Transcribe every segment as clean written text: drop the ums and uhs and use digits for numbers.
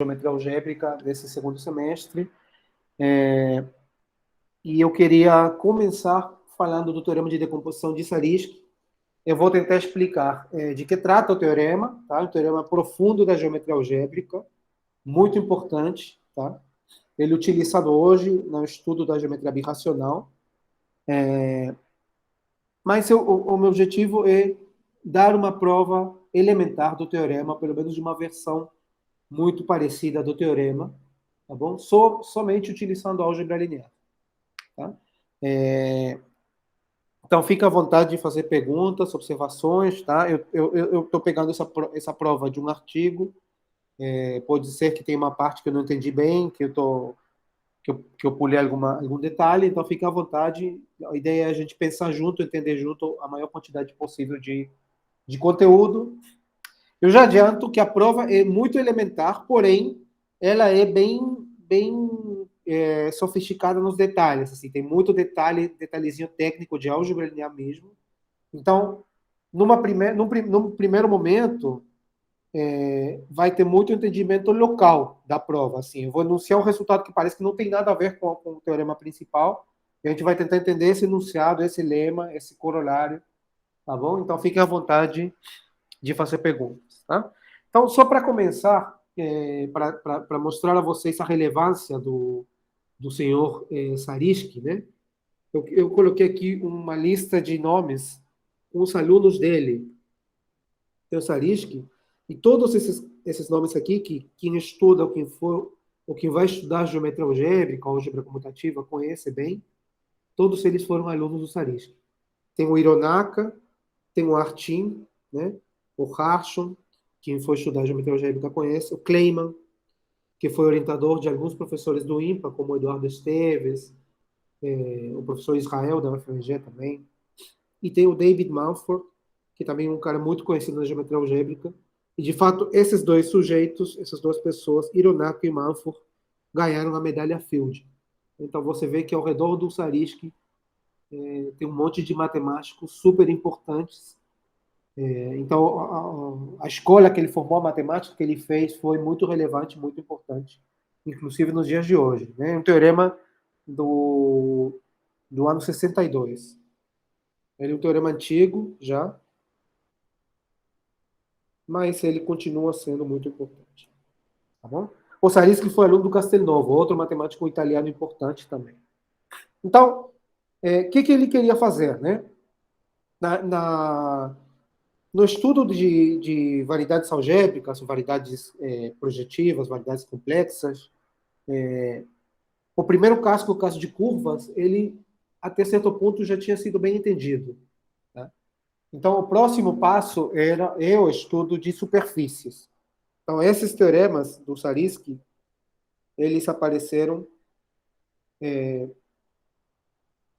geometria algébrica desse segundo semestre. E eu queria começar falando do teorema de decomposição de Zariski. Eu vou tentar explicar de que trata o teorema, tá? Um teorema profundo da geometria algébrica, muito importante, tá? Ele é utilizado hoje no estudo da geometria birracional. Mas o meu objetivo é dar uma prova elementar do teorema, pelo menos de uma versão muito parecida do teorema, tá bom? Somente utilizando a álgebra linear, tá? Então, fica à vontade de fazer perguntas, observações, tá? Eu estou pegando essa prova de um artigo, pode ser que tenha uma parte que eu não entendi bem, que eu pulei algum detalhe, então fica à vontade. A ideia é a gente pensar junto, entender junto a maior quantidade possível de conteúdo. Eu já adianto que a prova é muito elementar, porém, ela é bem sofisticada nos detalhes. Assim, tem muito detalhezinho técnico de álgebra linear mesmo. Então, num primeiro momento, vai ter muito entendimento local da prova. Assim, eu vou enunciar um resultado que parece que não tem nada a ver com o teorema principal, e a gente vai tentar entender esse enunciado, esse lema, esse corolário, tá bom? Então, fiquem à vontade de fazer perguntas, tá? Então, só para começar, para mostrar a vocês a relevância do senhor Zariski, né? Eu coloquei aqui uma lista de nomes com os alunos dele, o Zariski, e todos esses nomes aqui, que quem estuda, ou quem for, ou quem vai estudar geometria algébrica, álgebra comutativa, conhece bem, todos eles foram alunos do Zariski. Tem o Hironaka, tem o Artin, né? O Harshon, quem for estudar geometria algébrica conhece, o Kleiman, que foi orientador de alguns professores do IMPA, como o Eduardo Esteves, o professor Israel da UFMG também, e tem o David Mumford, que também é um cara muito conhecido na geometria algébrica, e de fato esses dois sujeitos, essas duas pessoas, Hironaka e Mumford, ganharam a medalha Fields. Então você vê que ao redor do Zariski tem um monte de matemáticos super importantes. Então a escola que ele formou, a matemática que ele fez, foi muito relevante, muito importante, inclusive nos dias de hoje. Né? Um teorema do ano 62. Ele é um teorema antigo já, mas ele continua sendo muito importante. Tá bom? O Zariski foi aluno do Castelnuovo, outro matemático italiano importante também. Então, que ele queria fazer? Né? No estudo de variedades algébricas, variedades projetivas, variedades complexas, o primeiro caso, que é o caso de curvas, ele, até certo ponto, já tinha sido bem entendido. Tá? Então, o próximo passo é o estudo de superfícies. Então, esses teoremas do Zariski, eles apareceram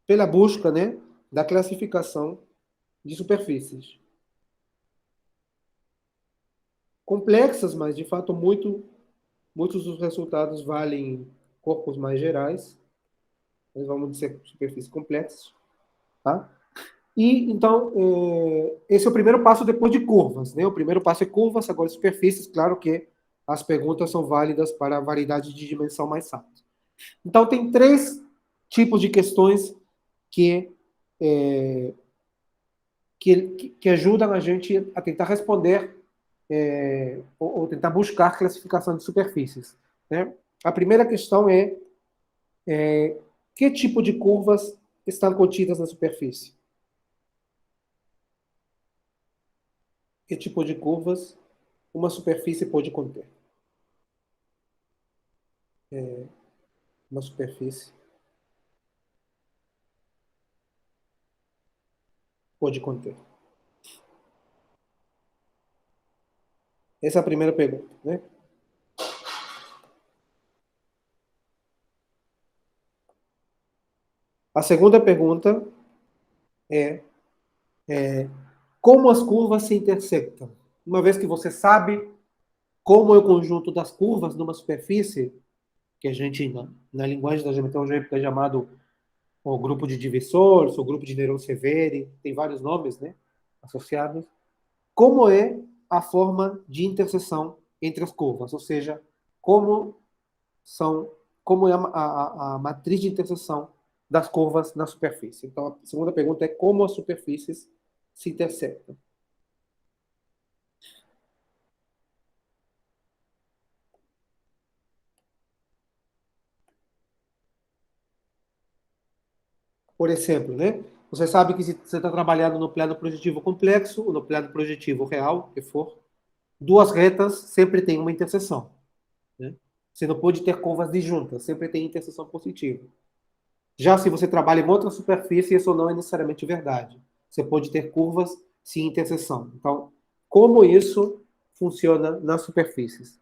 pela busca, né, da classificação de superfícies. Complexas, mas, de fato, muitos dos resultados valem corpos mais gerais. Nós vamos dizer superfícies complexas. Tá? E, então, esse é o primeiro passo depois de curvas. Né? O primeiro passo é curvas, agora superfícies. Claro que as perguntas são válidas para a variedade de dimensão mais rápida. Então, tem três tipos de questões que ajudam a gente a tentar responder ou tentar buscar classificação de superfícies. Né? A primeira questão é que tipo de curvas estão contidas na superfície? Que tipo de curvas uma superfície pode conter? Uma superfície pode conter. Essa é a primeira pergunta. Né? A segunda pergunta é como as curvas se intersectam. Uma vez que você sabe como é o conjunto das curvas numa superfície, que a gente, na linguagem da geometria algébrica, é chamado o grupo de divisores, o grupo de Néron-Severi, tem vários nomes, né, associados. Como é a forma de interseção entre as curvas? Ou seja, como como é a matriz de interseção das curvas na superfície. Então, a segunda pergunta é como as superfícies se intersectam. Por exemplo, né? Você sabe que se você está trabalhando no plano projetivo complexo ou no plano projetivo real, que for, duas retas sempre têm uma interseção. Né? Você não pode ter curvas disjuntas, sempre tem interseção positiva. Já se você trabalha em outra superfície, isso não é necessariamente verdade. Você pode ter curvas sem interseção. Então, como isso funciona nas superfícies?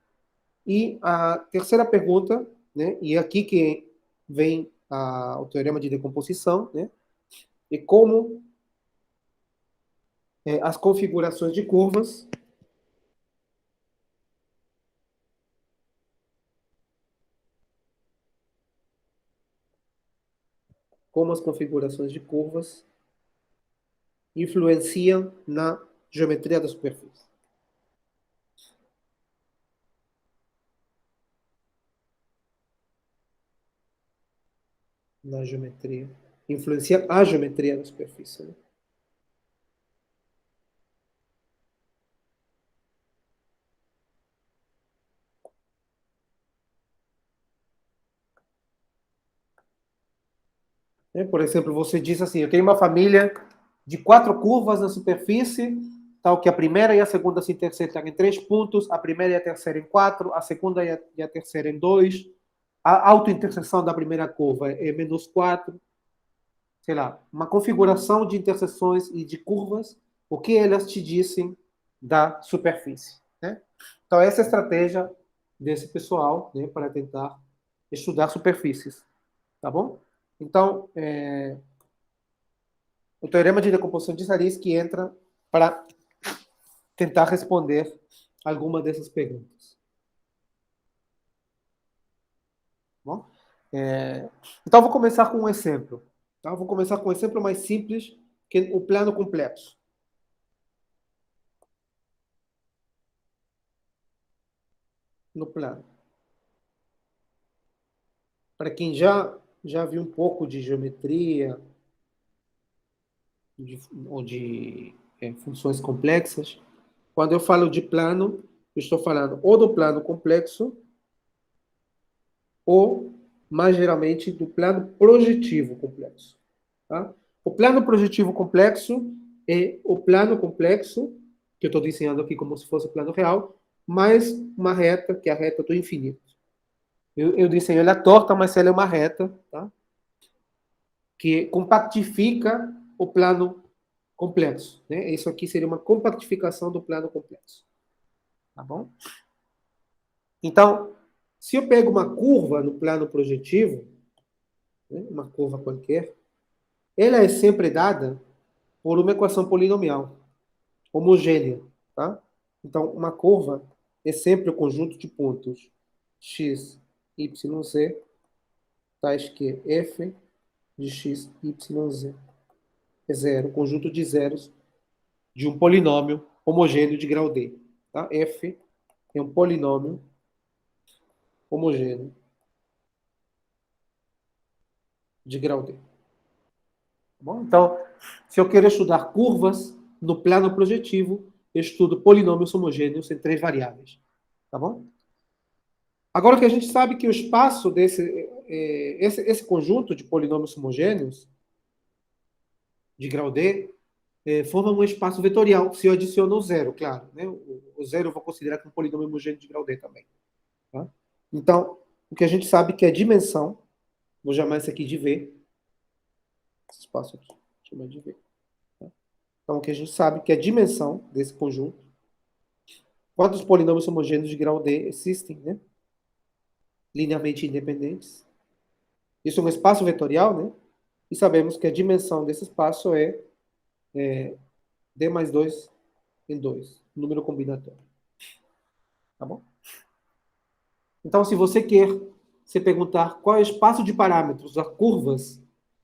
E a terceira pergunta, né, e é aqui que vem o teorema de decomposição, né, e as configurações de curvas, como as configurações de curvas influenciam na geometria da superfície. Na geometria. Influencia a geometria da superfície. Né? Por exemplo, você diz assim, eu tenho uma família de 4 curvas na superfície, tal que a primeira e a segunda se intersectam em 3 pontos, a primeira e a terceira em 4, a segunda e a terceira em 2, a autointerseção da primeira curva é menos 4, sei lá, uma configuração de interseções e de curvas, o que elas te dizem da superfície. Né? Então, essa é a estratégia desse pessoal, né, para tentar estudar superfícies. Tá bom? Então, o teorema de decomposição de Sariz que entra para tentar responder alguma dessas perguntas. Bom? Então, vou começar com um exemplo. Tá? Vou começar com um exemplo mais simples, que é o plano complexo. No plano. Para quem já viu um pouco de geometria ou de funções complexas, quando eu falo de plano, eu estou falando ou do plano complexo ou, mais geralmente, do plano projetivo complexo. Tá? O plano projetivo complexo é o plano complexo, que eu estou desenhando aqui como se fosse o plano real, mais uma reta, que é a reta do infinito. Eu desenho ela torta, mas ela é uma reta, tá? Que compactifica o plano complexo. Né? Isso aqui seria uma compactificação do plano complexo. Tá bom? Então, se eu pego uma curva no plano projetivo, né, uma curva qualquer, ela é sempre dada por uma equação polinomial homogênea. Tá? Então, uma curva é sempre o conjunto de pontos x, y, z, tais que f de x, y, z é zero, conjunto de zeros de um polinômio homogêneo de grau D. Tá? F é um polinômio homogêneo de grau D. Tá bom? Então, se eu quero estudar curvas no plano projetivo, eu estudo polinômios homogêneos em 3 variáveis. Tá bom? Agora que a gente sabe que o espaço esse conjunto de polinômios homogêneos de grau D forma um espaço vetorial, se eu adiciono o zero, claro. Né? O zero eu vou considerar como um polinômio homogêneo de grau D também. Tá? Então, o que a gente sabe que é dimensão, vou chamar isso aqui de V, esse espaço aqui, chamar de V. Tá? Então, o que a gente sabe que é a dimensão desse conjunto, quantos polinômios homogêneos de grau D existem, né? Linearmente independentes. Isso é um espaço vetorial, né? E sabemos que a dimensão desse espaço é D mais 2 em 2, número combinatório. Tá bom? Então, se você quer se perguntar qual é o espaço de parâmetros das curvas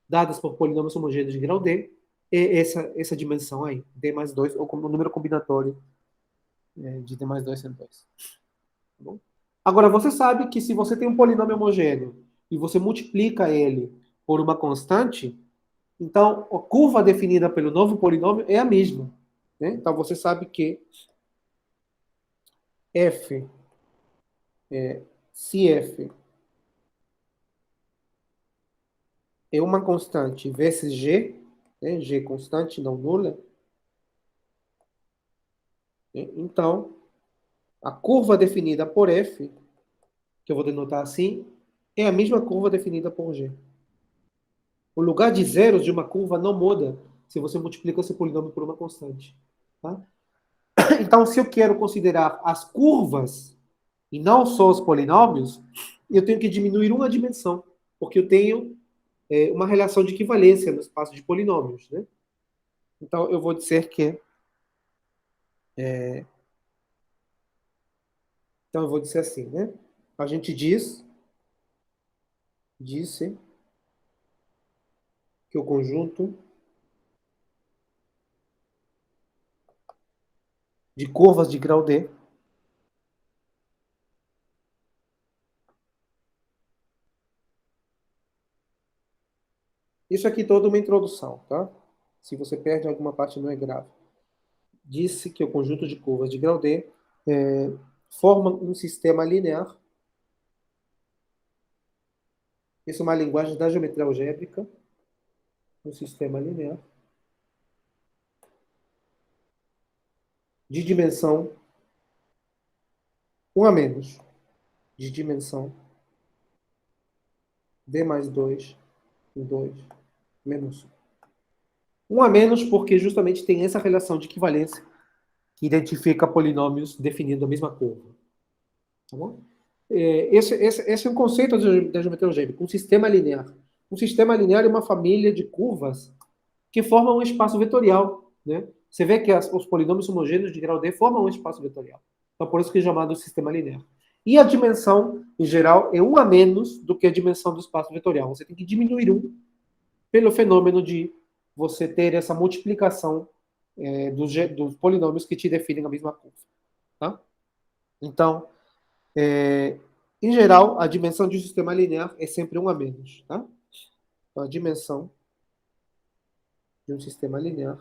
dadas por polinômios homogêneos de grau D, é essa dimensão aí, D mais 2, ou como número combinatório de D mais 2 em 2. Tá bom? Agora, você sabe que se você tem um polinômio homogêneo e você multiplica ele por uma constante, então a curva definida pelo novo polinômio é a mesma. Né? Então, você sabe que f, se f é uma constante vezes g, né? G constante, não nula, né? Então, a curva definida por f, que eu vou denotar assim, é a mesma curva definida por g. O lugar de zeros de uma curva não muda se você multiplica esse polinômio por uma constante. Tá? Então, se eu quero considerar as curvas e não só os polinômios, eu tenho que diminuir uma dimensão, porque eu tenho uma relação de equivalência no espaço de polinômios. Né? Então, eu vou dizer que. Então, eu vou dizer assim, né? A gente disse que o conjunto de curvas de grau D, isso aqui toda uma introdução, tá? Se você perde alguma parte, não é grave. Disse que o conjunto de curvas de grau D forma um sistema linear. Isso é uma linguagem da geometria algébrica, um sistema linear de dimensão 1 a menos, de dimensão D mais 2 em 2 menos 1. 1 a menos porque justamente tem essa relação de equivalência que identifica polinômios definindo a mesma curva. Tá bom? Esse é um conceito da geometria algébrica, um sistema linear. Um sistema linear é uma família de curvas que formam um espaço vetorial. Né? Você vê que os polinômios homogêneos de grau D formam um espaço vetorial. Então, por isso que é chamado sistema linear. E a dimensão, em geral, é 1 a menos do que a dimensão do espaço vetorial. Você tem que diminuir 1 pelo fenômeno de você ter essa multiplicação dos polinômios que te definem a mesma curva. Tá? Então, em geral, a dimensão de um sistema linear é sempre 1 a menos. Tá? Então, a dimensão de um sistema linear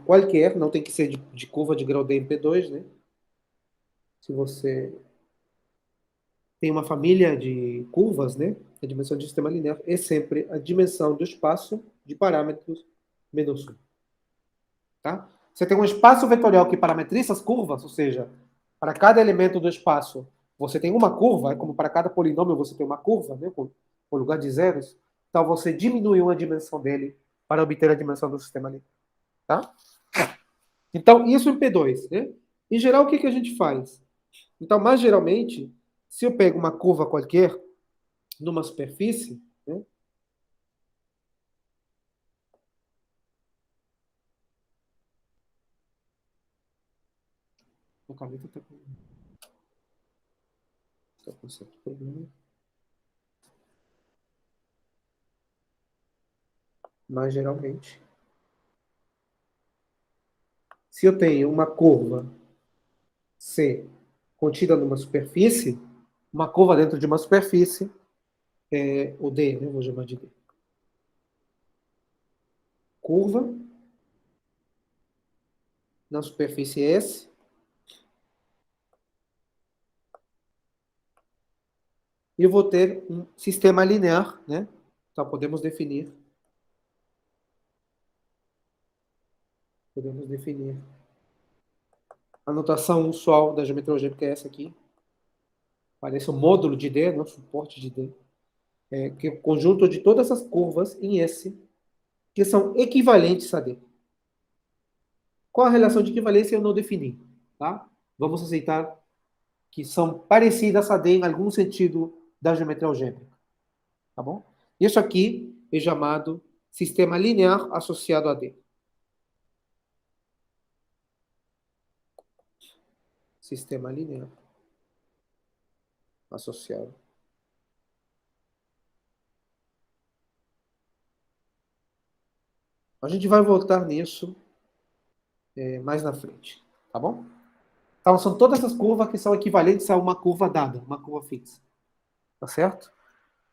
qualquer, não tem que ser de curva de grau D em P2, né? Se você tem uma família de curvas, né? A dimensão de um sistema linear é sempre a dimensão do espaço de parâmetros menos 1. Tá? Você tem um espaço vetorial que parametriza as curvas, ou seja, para cada elemento do espaço você tem uma curva, é como para cada polinômio você tem uma curva, né? Por lugar de zeros. Então você diminui uma dimensão dele para obter a dimensão do sistema linear. Tá? Então, isso em P2. Né? Em geral, o que a gente faz? Então, mais geralmente, se eu pego uma curva qualquer numa superfície, né? A caneta com certo problema. Mas geralmente, se eu tenho uma curva C contida numa superfície, uma curva dentro de uma superfície, o D, né? Vou chamar de D. Curva na superfície S, e eu vou ter um sistema linear, né? Então podemos definir a notação usual da geometria algébrica é essa aqui. Parece um módulo de D, não suporte de D. Que é o conjunto de todas as curvas em S que são equivalentes a D. Qual a relação de equivalência eu não defini, tá? Vamos aceitar que são parecidas a D em algum sentido da geometria algébrica, tá bom? Isso aqui é chamado sistema linear associado a D. Sistema linear associado A gente vai voltar nisso mais na frente, tá bom? Então, são todas essas curvas que são equivalentes a uma curva dada, uma curva fixa, tá certo?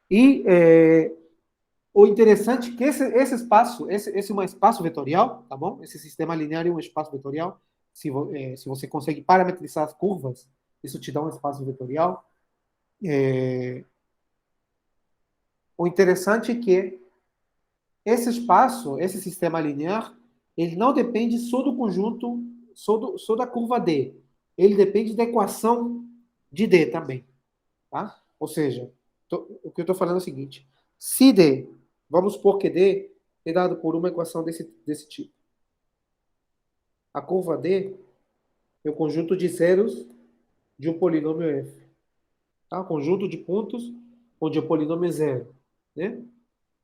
E o interessante é que esse espaço, esse é um espaço vetorial, tá bom? Esse sistema linear é um espaço vetorial. Se você consegue parametrizar as curvas, isso te dá um espaço vetorial. O interessante é que esse espaço, esse sistema linear, ele não depende só do conjunto, só da curva D. Ele depende da equação de D também, tá? Ou seja, o que eu estou falando é o seguinte: se D, vamos supor que D é dado por uma equação desse tipo. A curva D é o conjunto de zeros de um polinômio f. Tá? Conjunto de pontos onde o polinômio é zero. Né?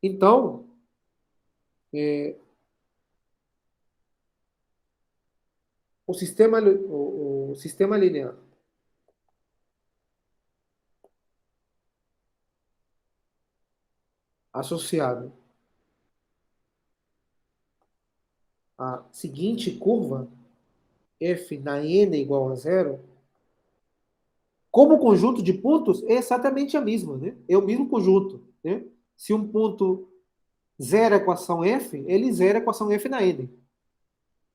Então, o sistema linear associado à seguinte curva, f na n igual a zero, como conjunto de pontos, é exatamente a mesma. Né? É o mesmo conjunto. Né? Se um ponto zera a equação f, ele zera a equação f na n.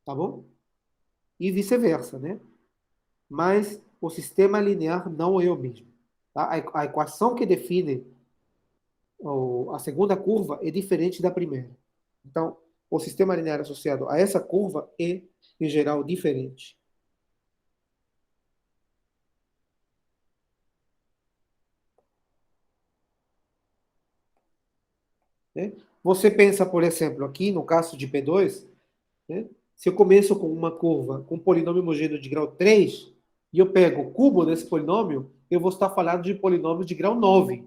Tá bom? E vice-versa, né? Mas o sistema linear não é o mesmo. Tá? A equação que define a segunda curva é diferente da primeira. Então, o sistema linear associado a essa curva é, em geral, diferente. Né? Você pensa, por exemplo, aqui no caso de P2, né? Se eu começo com uma curva com um polinômio homogêneo de grau 3 e eu pego o cubo desse polinômio, eu vou estar falando de polinômio de grau 9.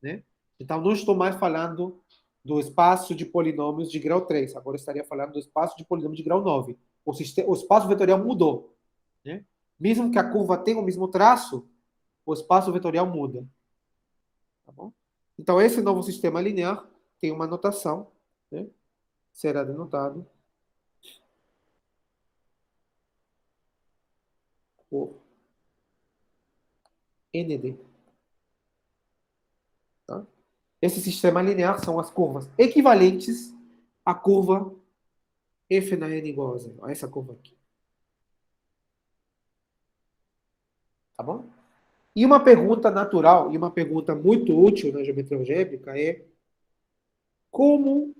Né? Então, não estou mais falando do espaço de polinômios de grau 3. Agora, eu estaria falando do espaço de polinômio de grau 9. O espaço vetorial mudou. Né? Mesmo que a curva tenha o mesmo traço, o espaço vetorial muda. Tá bom? Então, esse novo sistema linear tem uma notação, né? Será denotado por ND. Tá? Esse sistema linear são as curvas equivalentes à curva f na n igual a zero, a essa curva aqui. Tá bom? E uma pergunta natural, e uma pergunta muito útil na geometria algébrica é como,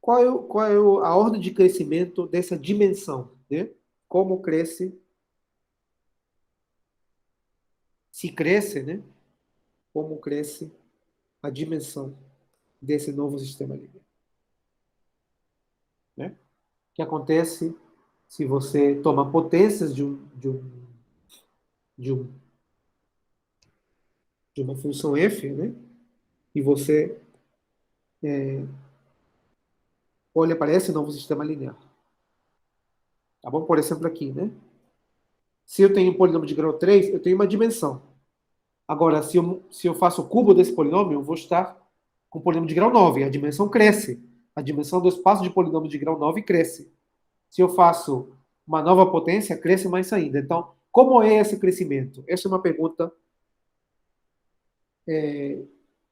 qual é a ordem de crescimento dessa dimensão? Né? Como cresce, se cresce, né? Como cresce a dimensão desse novo sistema linear? Né? O que acontece se você toma potências de, um, de uma função f, né? E você olha para esse novo sistema linear. Tá bom? Por exemplo, aqui, né? Se eu tenho um polinômio de grau 3, eu tenho uma dimensão. Agora, se eu faço o cubo desse polinômio, eu vou estar com um polinômio de grau 9. A dimensão cresce. A dimensão do espaço de polinômio de grau 9 cresce. Se eu faço uma nova potência, cresce mais ainda. Então, como é esse crescimento? Essa é uma pergunta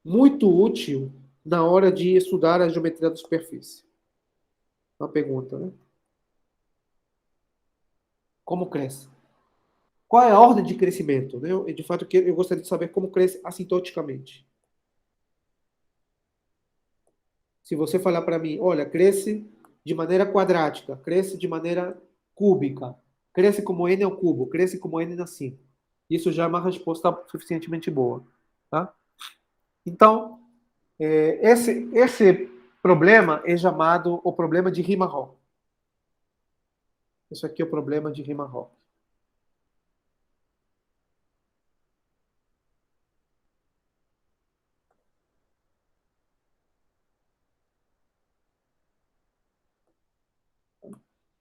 muito útil na hora de estudar a geometria da superfície. Uma pergunta, né? Como cresce? Qual é a ordem de crescimento? Né? De fato, eu gostaria de saber como cresce assintoticamente. Se você falar para mim, olha, cresce de maneira quadrática, cresce de maneira cúbica, cresce como n ao cubo, cresce como n na 5. Isso já é uma resposta suficientemente boa. Tá? Então, esse problema é chamado o problema de Riemann-Roch. Isso aqui é o problema de Riemann-Roch.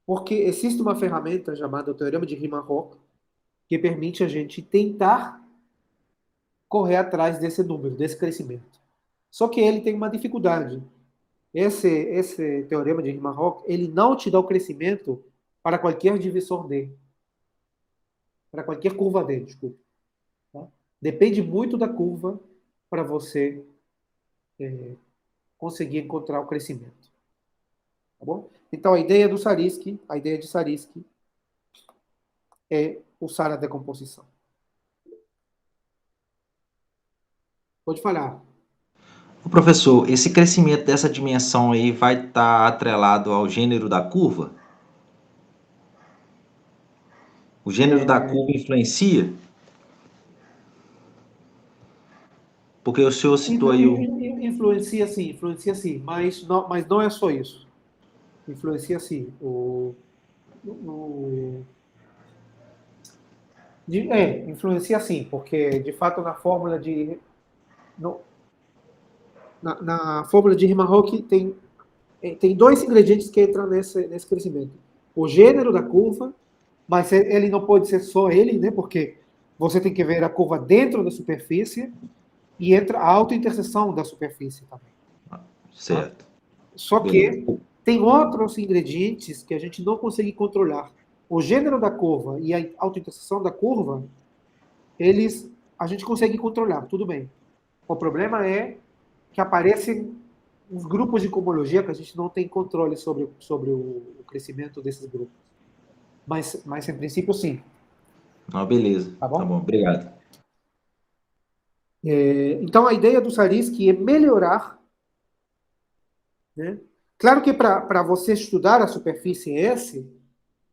Porque existe uma ferramenta chamada o Teorema de Riemann-Roch que permite a gente tentar correr atrás desse número, desse crescimento. Só que ele tem uma dificuldade. Esse teorema de Riemann-Roch, ele não te dá o crescimento para qualquer divisor D, para qualquer curva D, desculpa. Tá? Depende muito da curva para você conseguir encontrar o crescimento. Tá bom? Então, a ideia de Zariski é usar a decomposição. Pode falar. O professor, esse crescimento dessa dimensão aí vai estar atrelado ao gênero da curva? O gênero da curva influencia? Porque o senhor citou aí o... Influencia sim, mas não é só isso. Influencia sim. O, influencia sim, porque de fato no, na fórmula de Riemann-Roch tem dois ingredientes que entram nesse crescimento. O gênero da curva, mas ele não pode ser só ele, né? Porque você tem que ver a curva dentro da superfície e entra a autointerseção da superfície também. Tá? Certo, Só beleza. que tem outros ingredientes que a gente não consegue controlar. O gênero da curva e a autointerseção da curva, a gente consegue controlar, tudo bem. O problema é que aparecem uns grupos de cohomologia que a gente não tem controle sobre o crescimento desses grupos. Mas em princípio, sim. Não, beleza, Tá tá bom, bom? obrigado. Então, a ideia do Sariski é melhorar. Né? Claro que para você estudar a superfície S,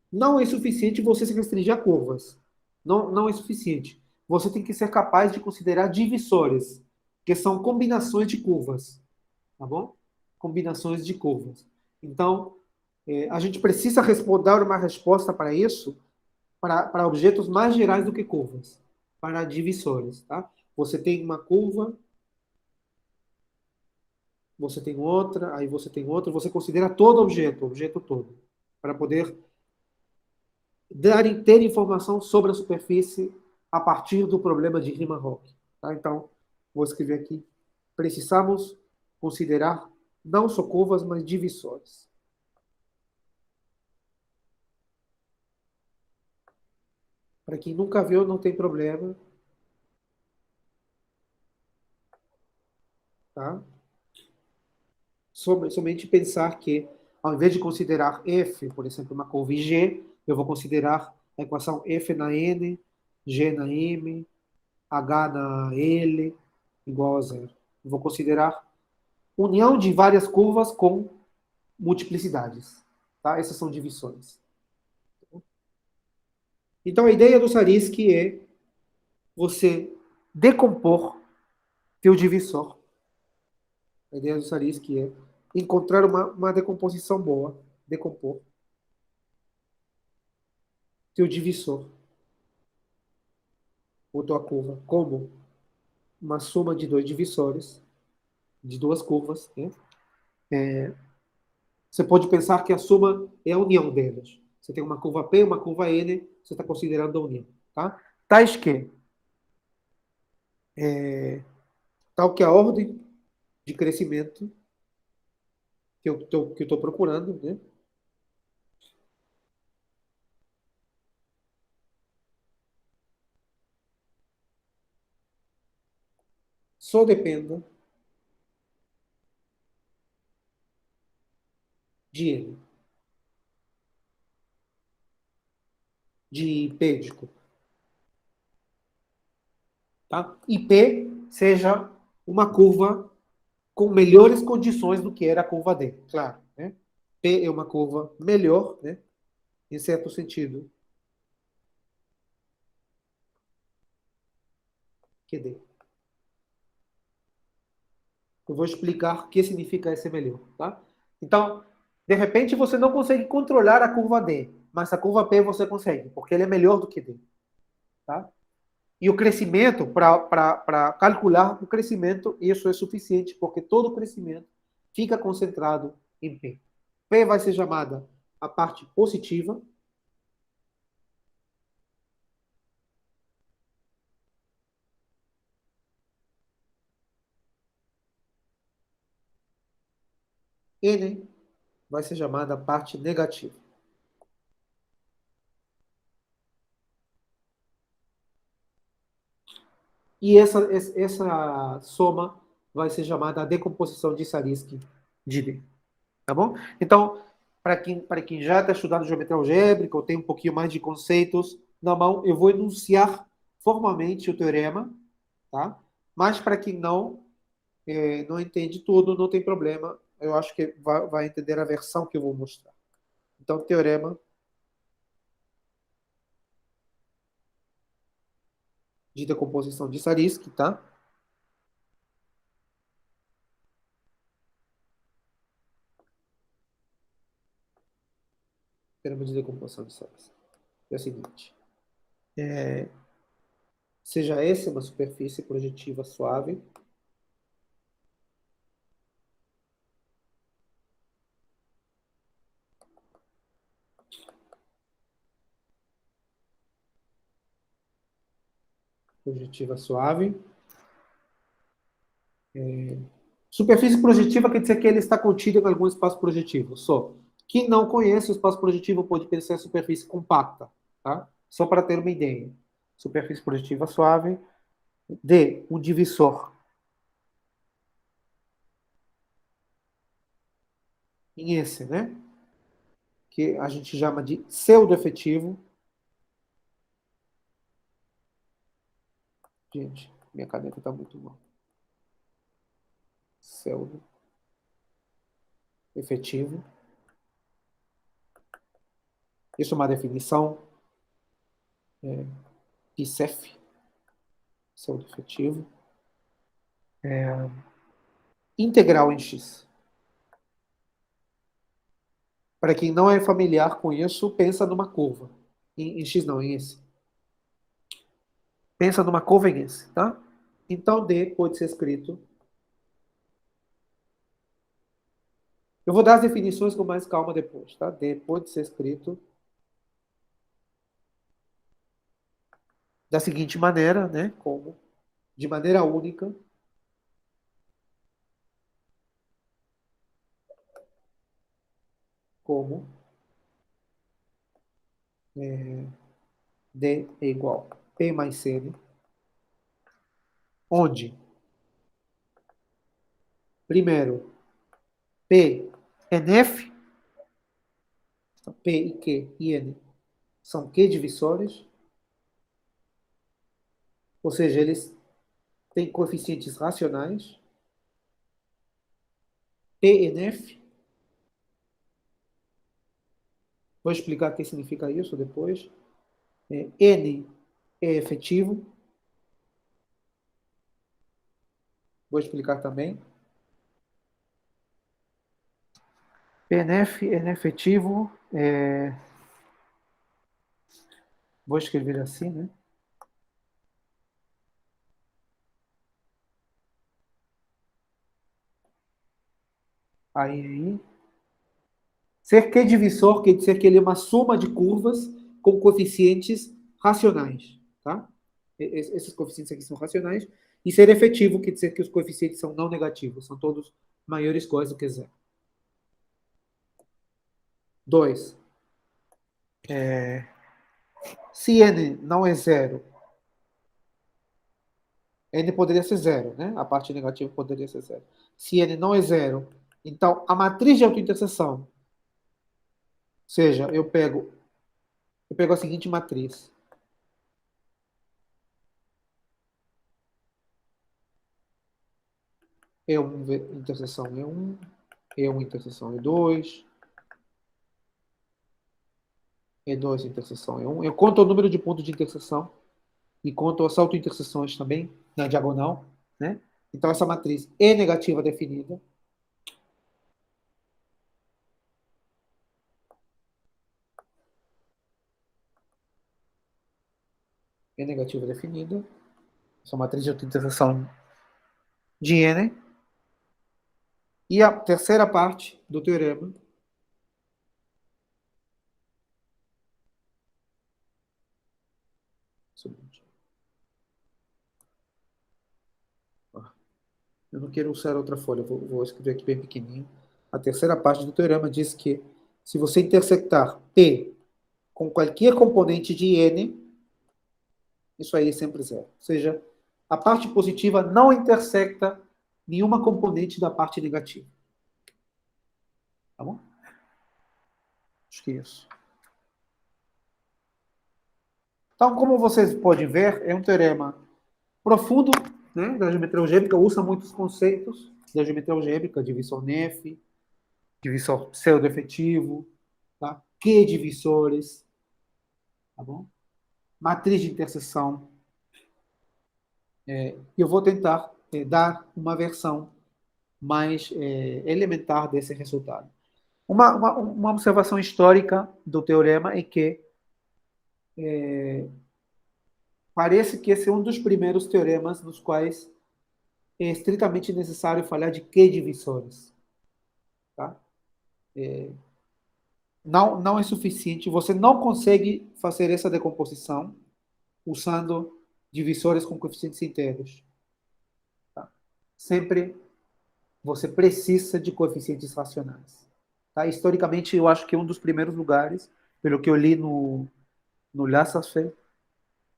não é suficiente você se restringir a curvas. Não, não é suficiente. Você tem que ser capaz de considerar divisores, que são combinações de curvas. Tá bom? Combinações de curvas. Então, a gente precisa dar uma resposta para isso, para objetos mais gerais do que curvas, para divisores. Tá? Você tem uma curva, você tem outra, aí você tem outra, você considera todo objeto, o objeto todo, para poder ter informação sobre a superfície a partir do problema de Riemann-Roch. Tá? Então, vou escrever aqui. Precisamos considerar não só curvas, mas divisores. Para quem nunca viu, não tem problema. Tá? Somente pensar que, ao invés de considerar f, por exemplo, uma curva G, eu vou considerar a equação f na n, g na m, h na l, igual a zero. Eu vou considerar união de várias curvas com multiplicidades. Tá? Essas são divisões. Então, a ideia do Zariski é você decompor teu divisor. A ideia do Zariski é encontrar uma decomposição boa, decompor teu divisor, ou tua curva, como uma soma de dois divisores, de duas curvas. Né? Você pode pensar que a soma é a união delas. Você tem uma curva P, uma curva N, você está considerando a união. Tá? Tais que, tal que a ordem de crescimento que eu estou procurando, né? Só dependa de N, de P, desculpa. Tá? E P seja uma curva com melhores condições do que era a curva D, claro. Né? P é uma curva melhor, né? Em certo sentido, que D. Eu vou explicar o que significa esse melhor. Tá? Então, de repente, você não consegue controlar a curva D, mas a curva P você consegue, porque ele é melhor do que D. Tá? E o crescimento, para calcular o crescimento, isso é suficiente, porque todo o crescimento fica concentrado em P. P vai ser chamada a parte positiva. N vai ser chamada a parte negativa. E essa soma vai ser chamada a decomposição de Sariski de D. Tá bom? Então, para quem já está estudando geometria algébrica ou tem um pouquinho mais de conceitos na mão, eu vou enunciar formalmente o teorema, tá? Mas para quem não entende tudo, não tem problema. Eu acho que vai entender a versão que eu vou mostrar. Então, teorema de decomposição de Sariski, tá? Teorema de decomposição de Sariski. É o seguinte. Seja S uma superfície projetiva suave, projetiva suave. Superfície projetiva quer dizer que ele está contido em algum espaço projetivo, só. Quem não conhece o espaço projetivo pode pensar em superfície compacta, tá? Só para ter uma ideia. Superfície projetiva suave. D, um divisor em esse, né? Que a gente chama de pseudo-efetivo. Gente, minha caneta está muito mal. Pseudo-efetivo. Isso é uma definição PSEF, pseudo-efetivo. Integral em X. Para quem não é familiar com isso, pensa numa curva. Em X não, em S. Pensa numa curva em S, tá? Então D pode ser escrito. Eu vou dar as definições com mais calma depois, tá? D pode ser escrito da seguinte maneira, né? Como de maneira única, como D é igual a P mais N, onde, primeiro, P é F, P e Q e N são Q divisores, ou seja, eles têm coeficientes racionais, P e F. Vou explicar o que significa isso depois. N é efetivo. Vou explicar também. PNF, N é efetivo. Vou escrever assim, né? Aí. Ser Q divisor quer dizer que ele é uma soma de curvas com coeficientes racionais. Tá? Esses coeficientes aqui são racionais. E ser efetivo quer dizer que os coeficientes são não negativos, são todos maiores coisas do que zero. 2. Se n não é zero, n poderia ser zero, né? A parte negativa poderia ser zero. Se n não é zero, então a matriz de autointerseção, ou seja, eu pego a seguinte matriz. E1 interseção E1, E1 interseção E2, E2 interseção E1. Eu conto o número de pontos de interseção e conto as autointerseções também na diagonal, né? Então essa matriz E negativa definida. E negativa definida. Essa matriz de autointerseção de N. E a terceira parte do teorema eu não quero usar outra folha, vou escrever aqui bem pequenininho. A terceira parte do teorema diz que se você intersectar P com qualquer componente de N, isso aí é sempre zero. Ou seja, a parte positiva não intersecta nenhuma componente da parte negativa. Tá bom? Acho que é isso. Então, como vocês podem ver, é um teorema profundo, né, da geometria algébrica, usa muitos conceitos da geometria algébrica, divisor Neff, divisor pseudo-efetivo, tá? Q-divisores, tá bom? Matriz de interseção. Eu vou tentar dar uma versão mais elementar desse resultado. Uma observação histórica do teorema é que parece que esse é um dos primeiros teoremas nos quais é estritamente necessário falar de Q-divisores. Tá? Não é suficiente, você não consegue fazer essa decomposição usando divisores com coeficientes inteiros. Tá? Sempre você precisa de coeficientes racionais. Tá? Historicamente, eu acho que é um dos primeiros lugares, pelo que eu li no Lassafeld,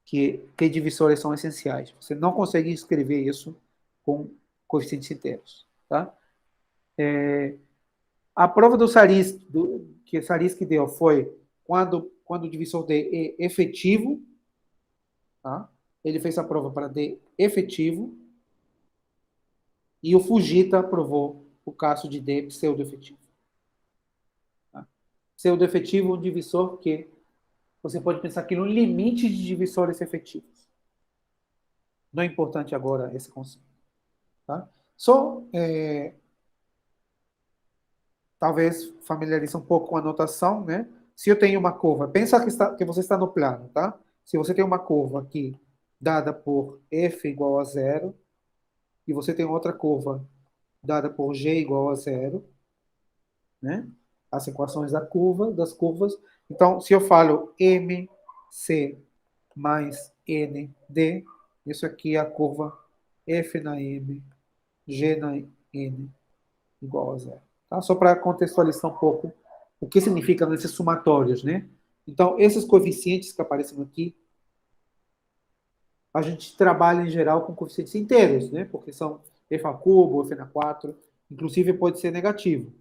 que divisores são essenciais. Você não consegue escrever isso com coeficientes inteiros. Tá? A prova do Sarisk, que Sarisk deu foi quando o divisor D é efetivo, tá? Ele fez a prova para D efetivo, e o Fujita provou o caso de D pseudo-efetivo. Tá? Pseudo-efetivo é um divisor que você pode pensar que no limite de divisores efetivos. Não é importante agora esse conceito. Tá? Só, talvez familiarize um pouco com a notação, né? Se eu tenho uma curva, pensa que você está no plano, tá? Se você tem uma curva aqui dada por f igual a zero, e você tem outra curva dada por g igual a zero, né? As equações das curvas. Então, se eu falo mc mais nd, isso aqui é a curva f na m, g na n igual a zero. Tá? Só para contextualizar um pouco o que significa esses somatórios, né? Então, esses coeficientes que aparecem aqui, a gente trabalha em geral com coeficientes inteiros, né? Porque são f ao cubo, f na 4, inclusive pode ser negativo.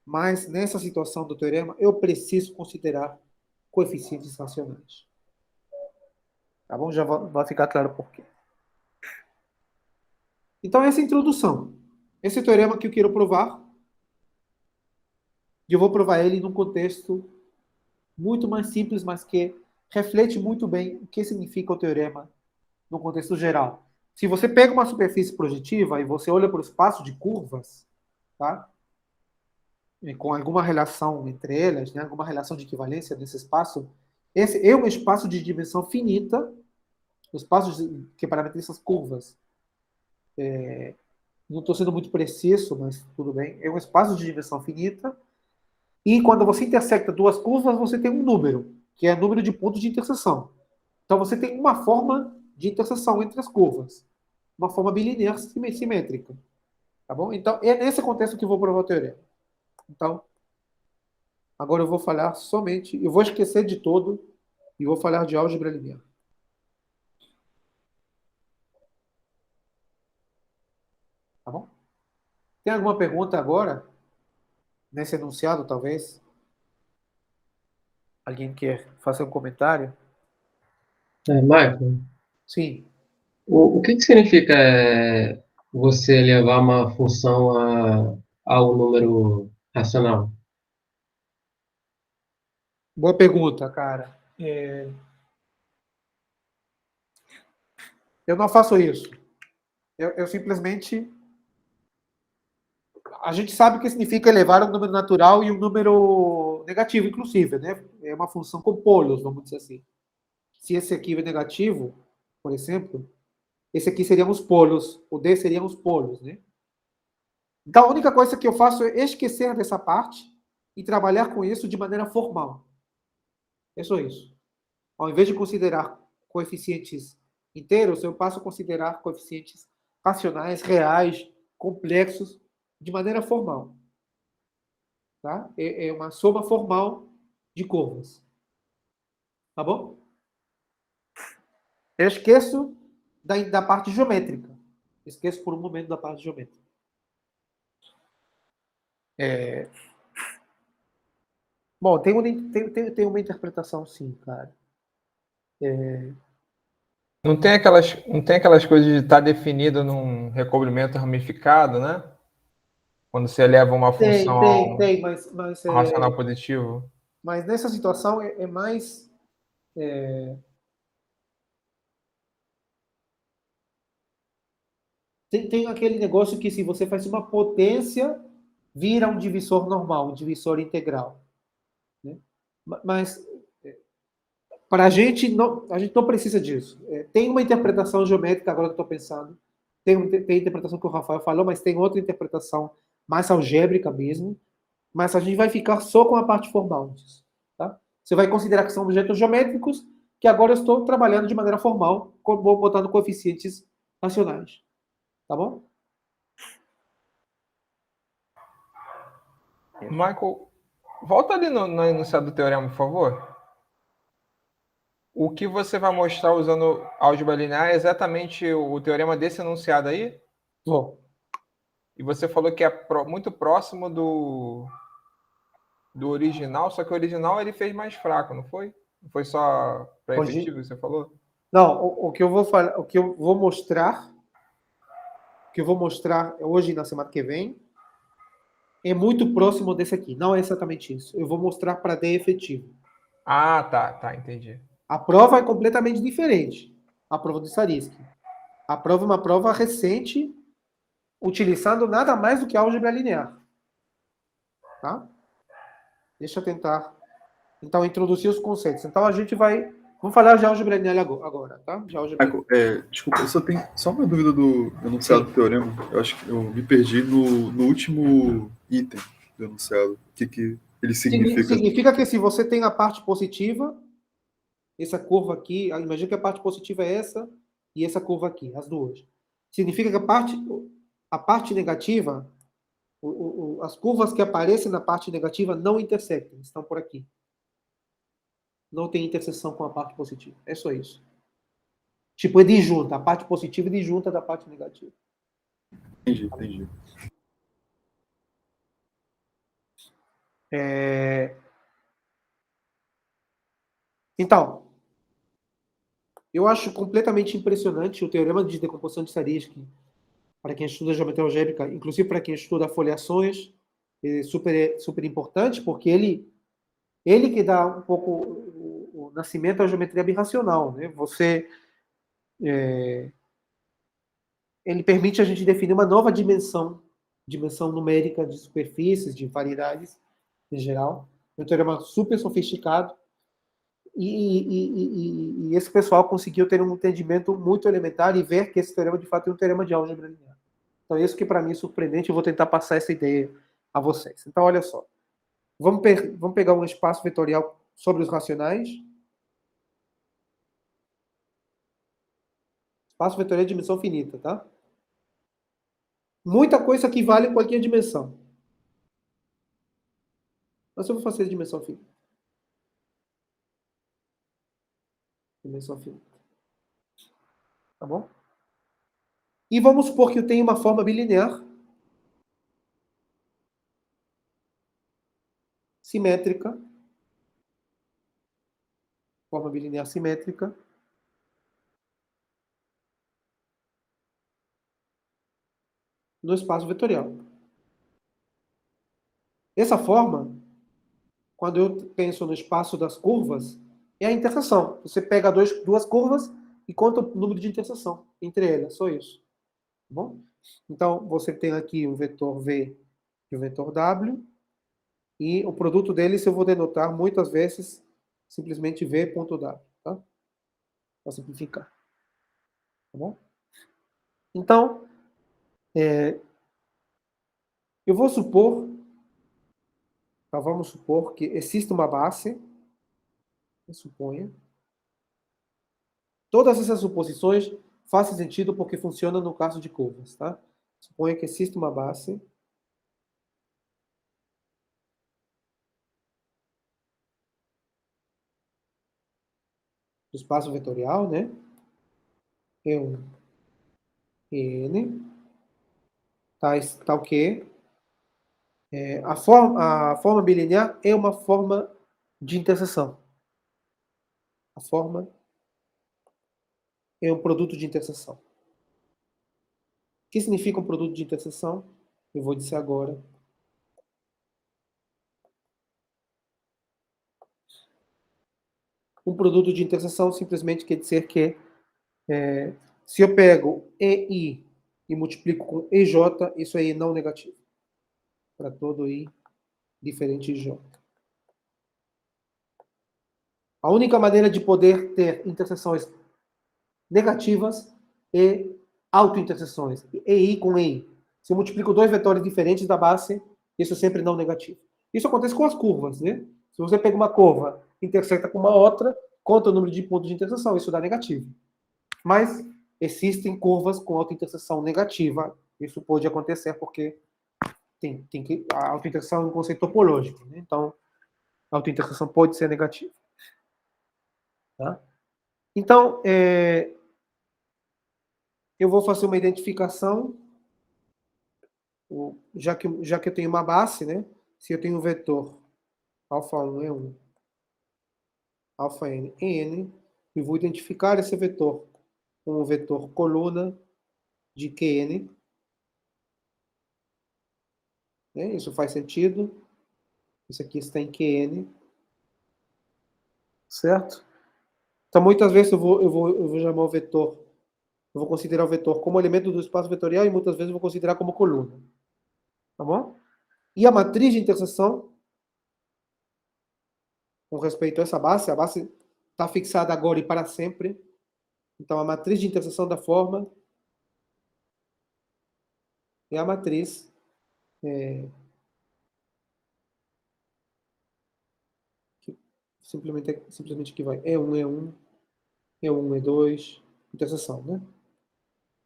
Mas nessa situação do teorema, eu preciso considerar coeficientes racionais. Tá bom? Já vai ficar claro por quê. Então, essa é a introdução. Esse é o teorema que eu quero provar. E eu vou provar ele num contexto muito mais simples, mas que reflete muito bem o que significa o teorema no contexto geral. Se você pega uma superfície projetiva e você olha para o espaço de curvas, tá? E com alguma relação entre elas, né? Alguma relação de equivalência nesse espaço, esse é um espaço de dimensão finita, o espaço que parametriza essas curvas. Não estou sendo muito preciso, mas tudo bem. É um espaço de dimensão finita. E quando você intersecta duas curvas, você tem um número, que é o número de pontos de interseção. Então você tem uma forma de interseção entre as curvas. Uma forma bilinear simétrica. Tá bom? Então, é nesse contexto que eu vou provar o teorema. Então, agora eu vou falar somente, eu vou esquecer de todo e vou falar de álgebra linear. Tá bom? Tem alguma pergunta agora? Nesse enunciado, talvez? Alguém quer fazer um comentário? Michael, Sim. o que significa você levar uma função a um número racional? Boa pergunta, cara. Eu não faço isso. Eu simplesmente. A gente sabe o que significa elevar um número natural e um número negativo, inclusive, né? É uma função com polos, vamos dizer assim. Se esse aqui é negativo, por exemplo, esse aqui seriam os polos, o D seriam os polos, né? Então, a única coisa que eu faço é esquecer dessa parte e trabalhar com isso de maneira formal. É só isso. Ao invés de considerar coeficientes inteiros, eu passo a considerar coeficientes racionais, reais, complexos, de maneira formal. Tá? É uma soma formal de curvas. Tá bom? Eu esqueço da parte geométrica. Esqueço por um momento da parte geométrica. Bom, tem uma interpretação sim, cara. Não tem aquelas coisas de estar definido num recobrimento ramificado, né? Quando você eleva uma função Tem, ao racional positivo. mas nessa situação é mais. Tem aquele negócio que se você faz uma potência, vira um divisor normal, um divisor integral. Né? Mas para a gente não precisa disso. Tem uma interpretação geométrica, agora que eu estou pensando. Tem a interpretação que o Rafael falou, mas tem outra interpretação mais algébrica mesmo. Mas a gente vai ficar só com a parte formal disso. Tá? Você vai considerar que são objetos geométricos, que agora eu estou trabalhando de maneira formal, botando coeficientes racionais. Tá bom? Michael, volta ali no enunciado do teorema, por favor. O que você vai mostrar usando álgebra linear é exatamente o teorema desse enunciado aí? Bom. E você falou que é muito próximo do original, só que o original ele fez mais fraco, não foi? Não foi só para efetivo que você falou? Não, o que eu vou falar, o que eu vou mostrar hoje na semana que vem é muito próximo desse aqui. Não é exatamente isso. Eu vou mostrar para D efetivo. Ah, tá, entendi. A prova é completamente diferente. A prova do Sariski. A prova é uma prova recente, utilizando nada mais do que álgebra linear. Tá? Deixa eu tentar, então, introduzir os conceitos. Então, vamos falar de álgebra linear agora, tá? De álgebra linear. Desculpa, eu só tenho só uma dúvida do enunciado do teorema. Eu acho que eu me perdi no último item do enunciado. O que ele significa? Significa que se você tem a parte positiva, essa curva aqui, imagina que a parte positiva é essa e essa curva aqui, as duas. Significa que a parte negativa, as curvas que aparecem na parte negativa não intersectam, estão por aqui. Não tem interseção com a parte positiva. É só isso. Tipo, é disjunta. A parte positiva é disjunta da parte negativa. Entendi. Então, eu acho completamente impressionante o teorema de decomposição de Sariski, para quem estuda geometria algébrica, inclusive para quem estuda foliações, é super importante, porque ele que dá um pouco o nascimento à geometria birracional, né? Ele permite a gente definir uma nova dimensão numérica de superfícies, de variedades em geral. É um teorema super sofisticado. E esse pessoal conseguiu ter um entendimento muito elementar e ver que esse teorema, de fato, é um teorema de álgebra linear. Então, isso que para mim é surpreendente, eu vou tentar passar essa ideia a vocês. Então, olha só. Vamos pegar um espaço vetorial sobre os racionais. Espaço vetorial de dimensão finita, tá? Muita coisa que vale em qualquer dimensão. Mas eu vou fazer dimensão finita. Dimensão finita. Tá bom? E vamos supor que eu tenho uma forma bilinear simétrica. Forma bilinear simétrica. No espaço vetorial. Essa forma, quando eu penso no espaço das curvas, é a interseção. Você pega duas curvas e conta o número de interseção entre elas, só isso. Tá bom? Então, você tem aqui o vetor V e o vetor W, e o produto deles eu vou denotar muitas vezes simplesmente V.W, tá? Para simplificar. Tá bom? Então, eu vou supor, vamos supor que existe uma base, eu suponho. Todas essas suposições fazem sentido porque funcionam no caso de curvas, tá? Suponha que existe uma base do espaço vetorial, né? E1, N, tá o quê? A forma bilinear é uma forma de interseção. A forma é um produto de interseção. O que significa um produto de interseção? Eu vou dizer agora. Um produto de interseção simplesmente quer dizer que se eu pego EI e multiplico com EJ, isso aí é não negativo. Para todo I diferente de J. A única maneira de poder ter interseções negativas é autointerseções. EI com EI. Se eu multiplico dois vetores diferentes da base, isso é sempre não negativo. Isso acontece com as curvas, né? Se você pega uma curva, intersecta com uma outra, conta o número de pontos de interseção, isso dá negativo. Mas existem curvas com autointerseção negativa. Isso pode acontecer porque a autointerseção é um conceito topológico, né? Então, a autointerseção pode ser negativa. Tá? Então, eu vou fazer uma identificação, já que eu tenho uma base, né? Se eu tenho um vetor α1 é 1, αn é n, eu vou identificar esse vetor como um vetor coluna de Qn. Né? Isso faz sentido. Isso aqui está em Qn. Certo? Então, muitas vezes eu vou chamar o vetor, eu vou considerar o vetor como elemento do espaço vetorial e muitas vezes eu vou considerar como coluna. Tá bom? E a matriz de interseção, com respeito a essa a base está fixada agora e para sempre. Então, a matriz de interseção da forma é a matriz que simplesmente que vai E1, E1, E2, interseção, né?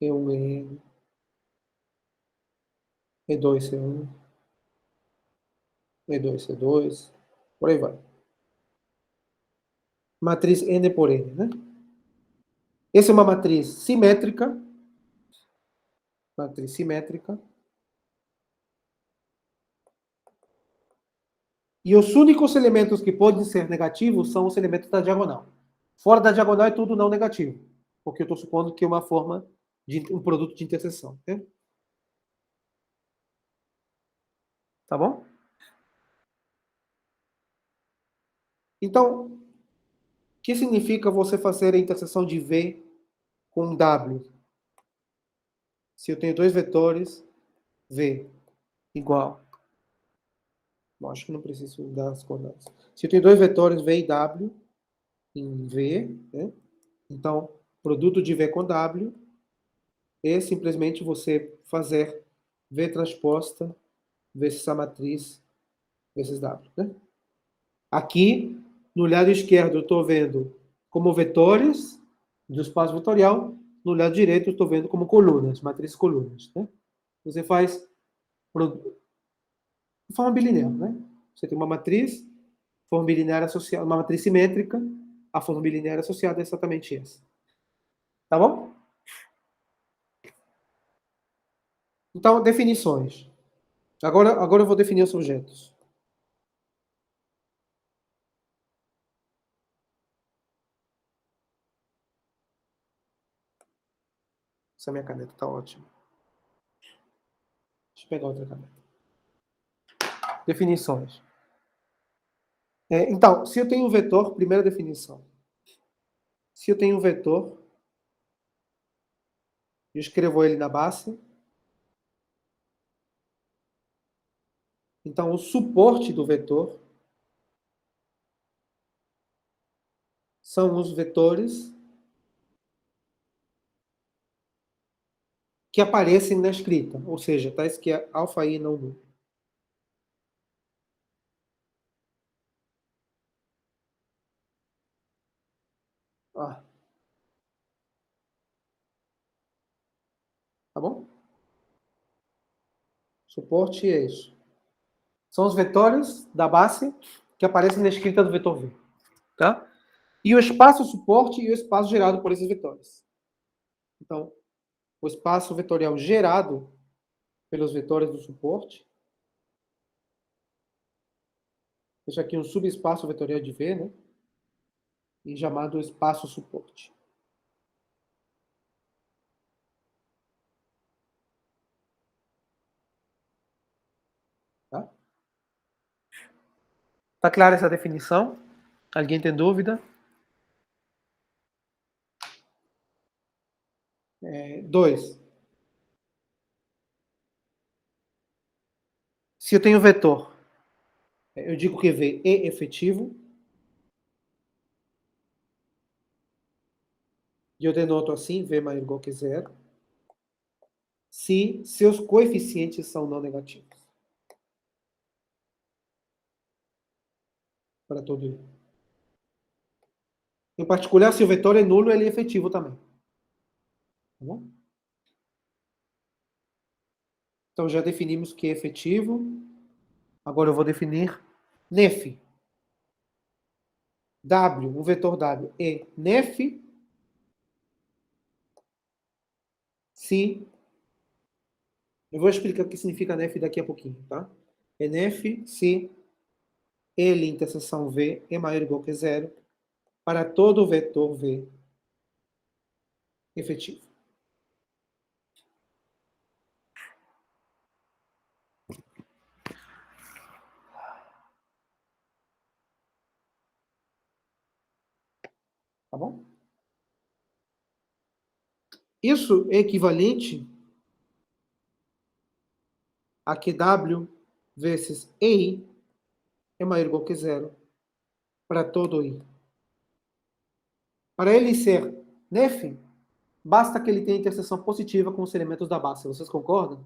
E1, E1, E2, E1, E2, E2, por aí vai. Matriz N por N, né? Essa é uma matriz simétrica. Matriz simétrica. E os únicos elementos que podem ser negativos são os elementos da diagonal. Fora da diagonal é tudo não negativo. Porque eu estou supondo que é uma forma de um produto de interseção. Né? Tá bom? Então, o que significa você fazer a interseção de V com W? Se eu tenho dois vetores, V igual. Bom, acho que não preciso dar as coordenadas. Se eu tenho dois vetores, V e W, em V, né? Então, produto de V com W é simplesmente você fazer V transposta vezes a matriz vezes W. Né? Aqui, no lado esquerdo, eu estou vendo como vetores do espaço vetorial. No lado direito, eu estou vendo como colunas, matrizes colunas. Né? Você faz de forma bilinear. Né? Você tem uma matriz, forma bilinear associada, uma matriz simétrica, a forma bilinear associada é exatamente essa. Tá bom? Então, definições. Agora eu vou definir os objetos. Essa minha caneta está ótima. Deixa eu pegar outra caneta. Definições. Então, se eu tenho um vetor, primeira definição. Se eu tenho um vetor, eu escrevo ele na base. Então, o suporte do vetor são os vetores que aparecem na escrita. Ou seja, está escrito alfa i não nu. Tá bom? Suporte é isso. São os vetores da base que aparecem na escrita do vetor V. Tá? e o espaço suporte e o espaço gerado por esses vetores. Então, o espaço vetorial gerado pelos vetores do suporte, deixa aqui um subespaço vetorial de V, né? E chamado espaço suporte. Tá? Tá clara essa definição? Alguém tem dúvida? 2. Se eu tenho vetor, eu digo que V é efetivo, e eu denoto assim, V maior ou igual que zero, se seus coeficientes são não negativos. Para todo I. Em particular, se o vetor é nulo, ele é efetivo também. Tá bom? Então, já definimos que é efetivo. Agora eu vou definir nef. W, o vetor W é nef se... Eu vou explicar o que significa nef daqui a pouquinho, tá? É nef se L interseção V é maior ou igual que zero para todo vetor V efetivo. Tá bom? Isso é equivalente a que W vezes EI é maior ou igual que zero para todo I. Para ele ser nef, basta que ele tenha interseção positiva com os elementos da base. Vocês concordam?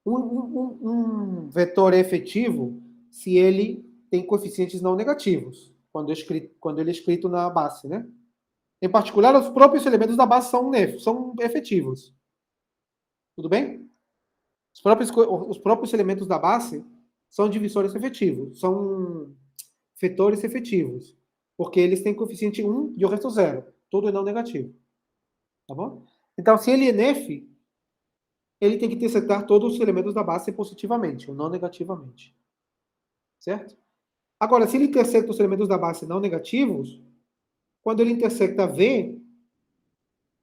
Um vetor é efetivo se ele tem coeficientes não negativos, quando ele é escrito na base, né? Em particular, os próprios elementos da base são efetivos. Tudo bem? Os próprios elementos da base são divisores efetivos, são vetores efetivos, porque eles têm coeficiente 1 e o resto 0. Tudo é não negativo. Tá bom? Então, se ele é nef, ele tem que intersetar todos os elementos da base positivamente, ou não negativamente. Certo? Agora, se ele intersecta os elementos da base não negativos, quando ele intersecta V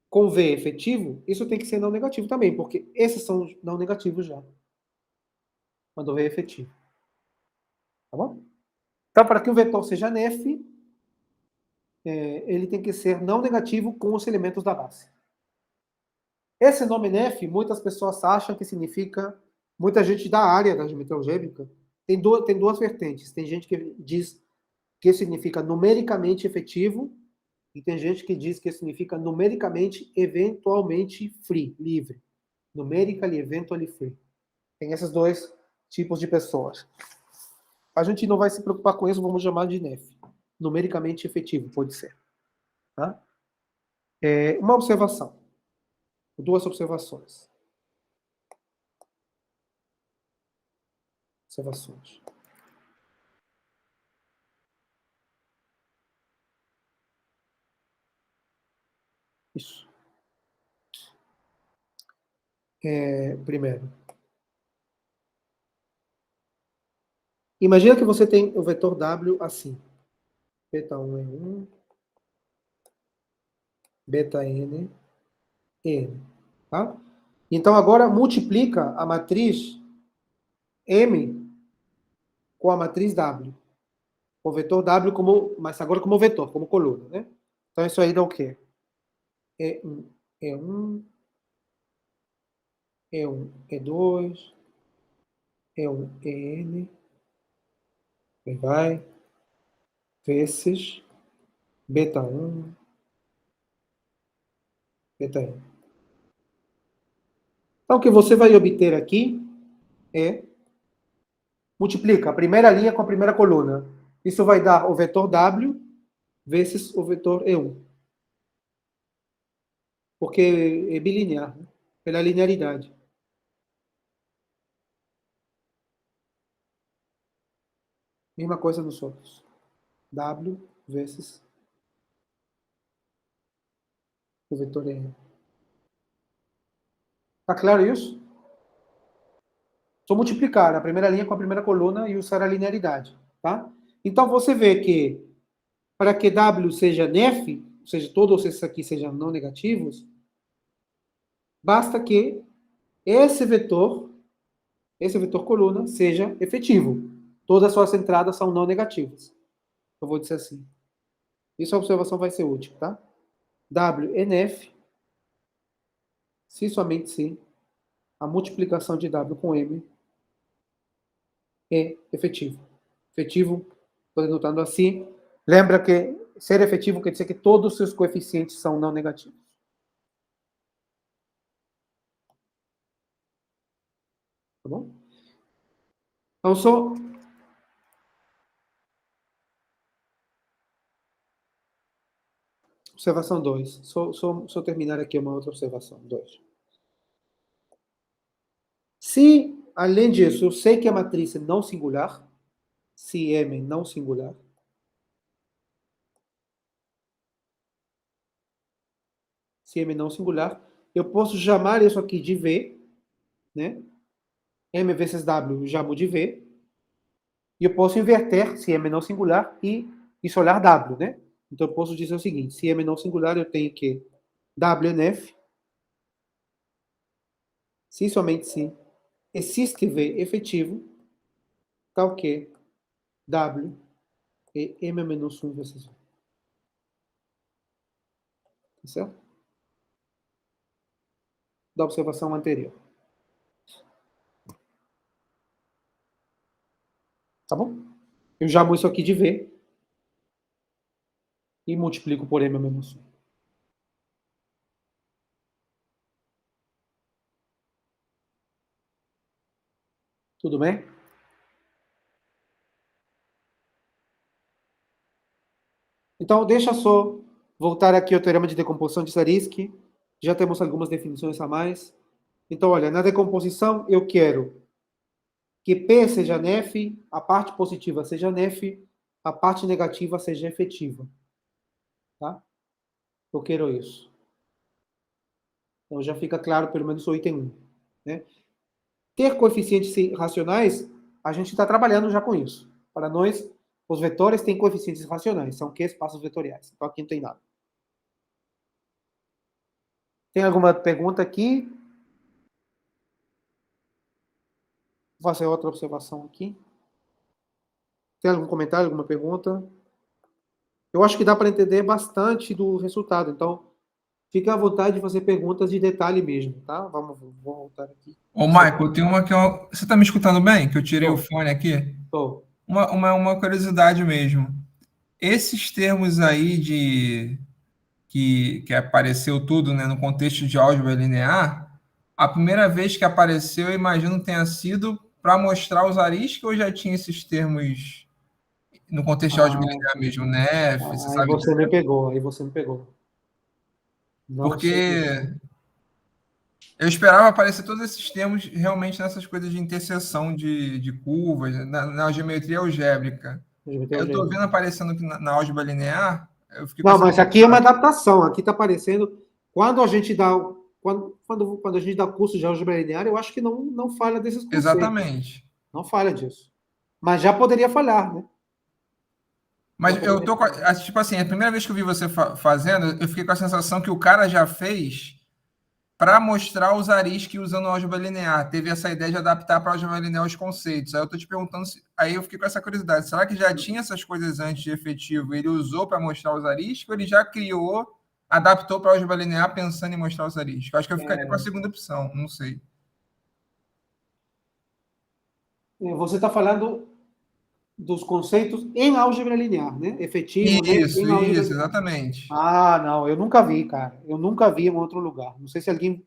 com V efetivo, isso tem que ser não negativo também, porque esses são não negativos já. Quando V é efetivo. Tá bom? Então, para que o vetor seja nef, ele tem que ser não negativo com os elementos da base. Esse nome nef, muitas pessoas acham que significa... Muita gente da área da geometria algébrica tem duas vertentes. Tem gente que diz que significa numericamente efetivo, e tem gente que diz que significa numericamente, eventualmente free, livre. Numerically, eventually free. Tem esses dois tipos de pessoas. A gente não vai se preocupar com isso, vamos chamar de nef. Numericamente efetivo, pode ser. Tá? Uma observação. Duas observações. Observações. Isso. Primeiro. Imagina que você tem o vetor W assim. Beta 1 é 1. Beta N é N. Tá? Então, agora multiplica a matriz M com a matriz W. O vetor W mas agora como vetor, como coluna, né? Então, isso aí dá o quê? E1, E1, E1, E2, E1, EN, aí vai, vezes beta 1, beta N. Então, o que você vai obter aqui é, multiplica a primeira linha com a primeira coluna. Isso vai dar o vetor W vezes o vetor E1. Porque é bilinear, né? Pela linearidade. Mesma coisa nos outros. W vezes o vetor M. Tá claro isso? Só multiplicar a primeira linha com a primeira coluna e usar a linearidade, tá? Então, você vê que para que W seja nef, ou seja, todos esses aqui sejam não negativos, basta que esse vetor coluna, seja efetivo. Todas as suas entradas são não negativas. Eu vou dizer assim. Isso a observação vai ser útil, tá? W nf, se somente se a multiplicação de W com M é efetivo. Efetivo, estou denotando assim. Lembra que ser efetivo quer dizer que todos os seus coeficientes são não negativos. Tá bom? Então, só observação 2. Só terminar aqui uma outra observação. 2. Se, além disso, eu sei que a matriz é não singular, se M é não singular, se M é não singular, eu posso chamar isso aqui de V, né? M vezes W eu chamo de V, e eu posso inverter, se M é não singular, e isolar W, né? Então eu posso dizer o seguinte, se M é não singular, eu tenho que WNF, se somente se existe V efetivo, tal que W é M menos 1 vezes 1. Tá certo? Da observação anterior. Tá bom? Eu chamo isso aqui de V e multiplico por M menos 1. Tudo bem? Então, deixa só voltar aqui ao teorema de decomposição de Zariski. Já temos algumas definições a mais. Então, olha, na decomposição eu quero que P seja nef, a parte positiva seja nef, a parte negativa seja efetiva. Tá? Eu quero isso. Então, já fica claro, pelo menos o item 1. Né? Ter coeficientes racionais, a gente está trabalhando já com isso. Para nós, os vetores têm coeficientes racionais, são que espaços vetoriais. Então, aqui não tem nada. Tem alguma pergunta aqui? Vou fazer outra observação aqui. Tem algum comentário, alguma pergunta? Eu acho que dá para entender bastante do resultado. Então, fique à vontade de fazer perguntas de detalhe mesmo, tá? Vou voltar aqui. Ô, Michael, tem uma que eu... Você está me escutando bem? Que eu tirei o fone aqui? Tô. Uma curiosidade mesmo. Esses termos aí que apareceu tudo, né, no contexto de álgebra linear, a primeira vez que apareceu, eu imagino que tenha sido para mostrar os aristas, ou já tinha esses termos no contexto de álgebra linear mesmo, nef, você Aí sabe você dizer? me pegou. Não sei Porque eu esperava aparecer todos esses termos realmente nessas coisas de interseção de curvas, na geometria algébrica. Eu estou vendo aparecendo aqui na álgebra linear, eu fiquei Não, mas aqui é uma adaptação. Aqui está aparecendo. Quando a gente dá curso de álgebra linear, eu acho que não falha desses conceitos. Exatamente. Não falha disso. Mas já poderia falhar, né? Mas eu tô tipo assim, a primeira vez que eu vi você fazendo, eu fiquei com a sensação que o cara já fez para mostrar os aristas usando álgebra linear. Teve essa ideia de adaptar para a álgebra linear os conceitos. Aí eu tô te perguntando, aí eu fiquei com essa curiosidade. Será que já tinha essas coisas antes de efetivo? Ele usou para mostrar os aristas ou ele já criou, adaptou para a álgebra linear pensando em mostrar os aristas? Eu acho que eu ficaria com a segunda opção, não sei. Você está falando dos conceitos em álgebra linear, né? Efetivo, Isso, né? isso, exatamente. Ah, não, eu nunca vi, cara. Eu nunca vi em outro lugar. Não sei se alguém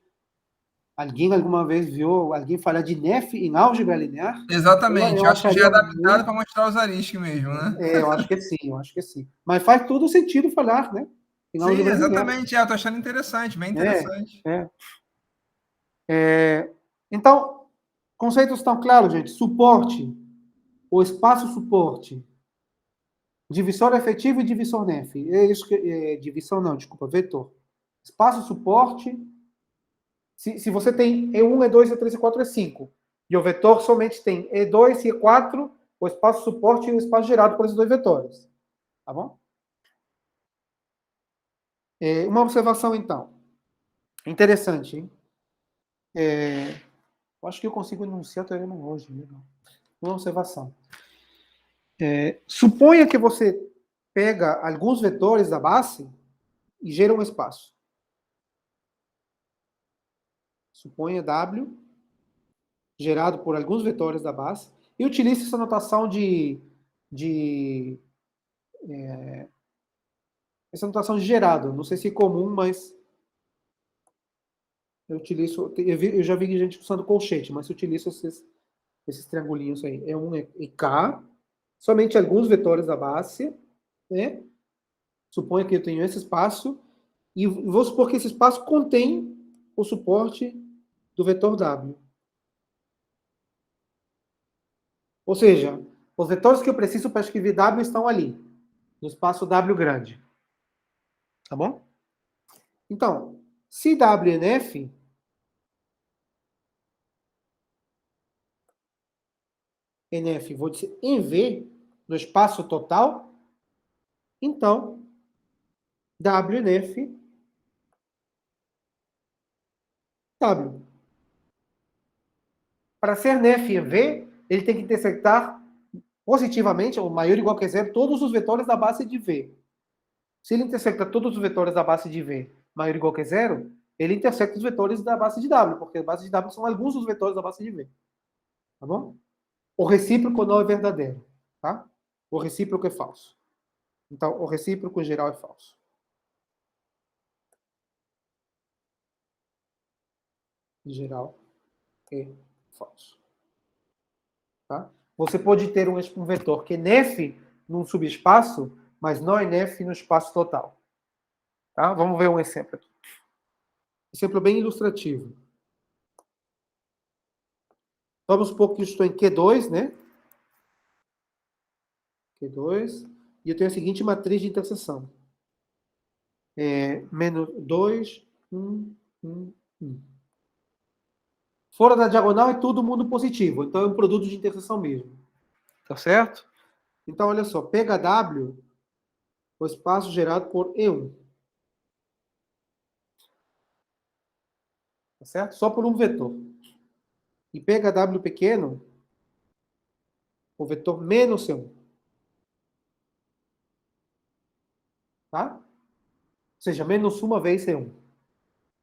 alguma vez viu alguém falar de nef em álgebra linear. Exatamente, eu acho que já é adaptado para mostrar os aristas mesmo, né? Eu acho que sim. Mas faz todo sentido falar, né? Em sim, exatamente. Eu tô achando interessante, bem interessante. Então, conceitos estão claros, gente. Suporte. o espaço suporte, divisor efetivo e divisor nef. É isso que, divisão não, desculpa, vetor. Espaço suporte, se você tem E1, E2, E3, E4, E5, e o vetor somente tem E2 e E4, o espaço suporte e o espaço gerado por esses dois vetores. Tá bom? Uma observação, então. Interessante, hein? Eu acho que eu consigo enunciar o teorema hoje. Legal. Uma observação. Suponha que você pega alguns vetores da base e gera um espaço. Suponha W, gerado por alguns vetores da base, e utilize essa notação essa notação de gerado. Não sei se é comum, mas eu utilizo. Eu já vi gente usando colchete, mas eu utilizo esses triangulinhos aí. E1 e K, somente alguns vetores da base, né? Suponha que eu tenho esse espaço, e vou supor que esse espaço contém o suporte do vetor W. Ou seja, os vetores que eu preciso para escrever W estão ali, no espaço W grande. Tá bom? Então, se W é NF, NF, vou dizer em V, no espaço total, então, W NF, W. Para ser NF em V, ele tem que intersectar positivamente, ou maior ou igual que zero, todos os vetores da base de V. Se ele intersecta todos os vetores da base de V maior ou igual que zero, ele intersecta os vetores da base de W, porque a base de W são alguns dos vetores da base de V. Tá bom? O recíproco não é verdadeiro. Tá? O recíproco é falso. Então, o recíproco em geral é falso. Em geral é falso. Tá? Você pode ter um vetor que é nef num subespaço, mas não é nef no espaço total. Tá? Vamos ver um exemplo aqui. Exemplo bem ilustrativo. Vamos supor que eu estou em Q2, né? Q2. E eu tenho a seguinte matriz de interseção. Menos 2, 1, 1, 1. Fora da diagonal é tudo mundo positivo. Então é um produto de interseção mesmo. Tá certo? Então, olha só. Pega W, o espaço gerado por E1. Tá certo? Só por um vetor. E pega W pequeno, o vetor menos C1. Tá? Ou seja, menos uma vez C1.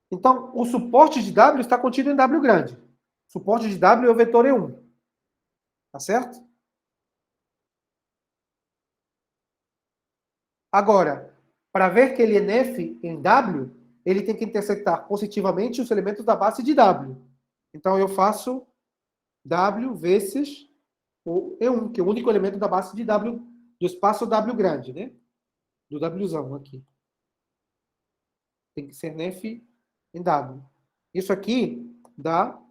Então, o suporte de W está contido em W grande. O suporte de W é o vetor E1. Tá certo? Agora, para ver que ele é nef em W, ele tem que intersectar positivamente os elementos da base de W. Então, eu faço W vezes o E1, que é o único elemento da base de W, do espaço W grande, né? Do Wzão aqui. Tem que ser nef em W. Isso aqui dá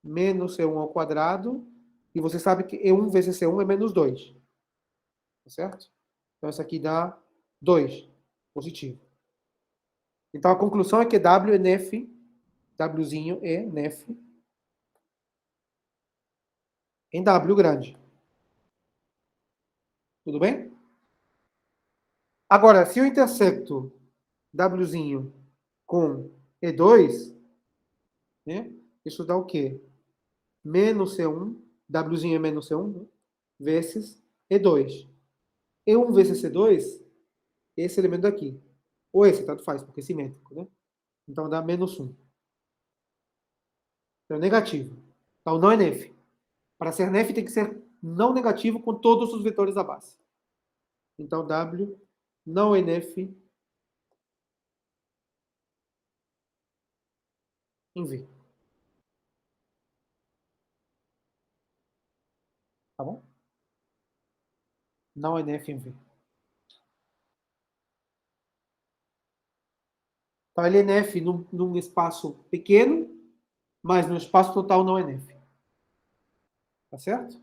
menos C1 ao quadrado, e você sabe que E1 vezes C1 é menos 2. Tá certo? Então, isso aqui dá 2, positivo. Então, a conclusão é que W é nef, Wzinho é nef em W grande. Tudo bem? Agora, se eu intersecto Wzinho com E2, né, isso dá o quê? Menos C1, Wzinho é menos C1, né, vezes E2. E1 vezes C2, esse elemento daqui. Ou esse, tanto faz, porque é simétrico, né? Então dá menos 1. Então, negativo. Então, não é nef. Para ser nef, tem que ser não negativo com todos os vetores da base. Então, W não é nef em V. Tá bom? Não é nef em V. Então, ele é nef num espaço pequeno, mas no espaço total não é nef. Tá certo?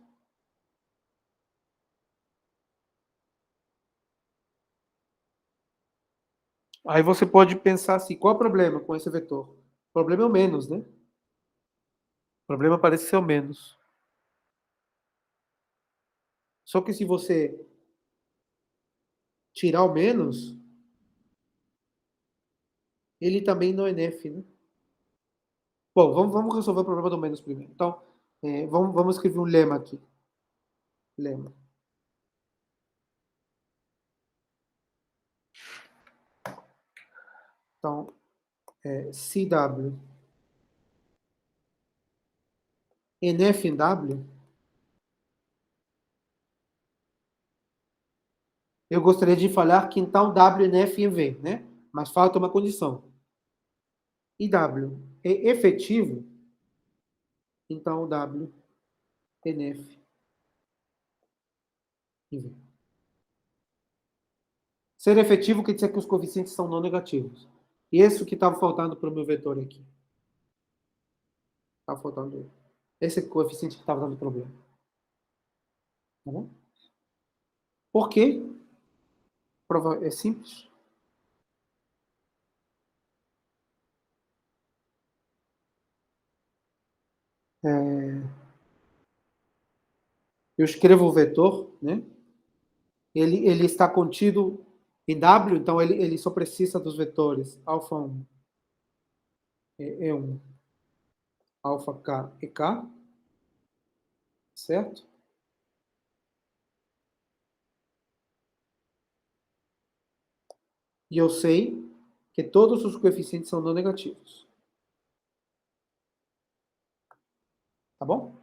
Aí você pode pensar assim, qual é o problema com esse vetor? O problema é o menos, né? O problema parece ser o menos. Só que se você tirar o menos, ele também não é nef, né? Bom, vamos resolver o problema do menos primeiro. Então, vamos escrever um lema aqui. Lema. Então, CW nf em W, eu gostaria de falar que então W nf em V, né? Mas falta uma condição. E W é efetivo, então W nf em V. Ser efetivo quer dizer que os coeficientes são não negativos. E esse que estava faltando para o meu vetor aqui. Estava faltando esse coeficiente que estava dando problema. Tá bom? Por quê? Prova é simples. Eu escrevo o vetor, né? Ele está contido em W, então ele só precisa dos vetores alfa 1 E1, alfa K e K, certo? E eu sei que todos os coeficientes são não negativos. Tá bom?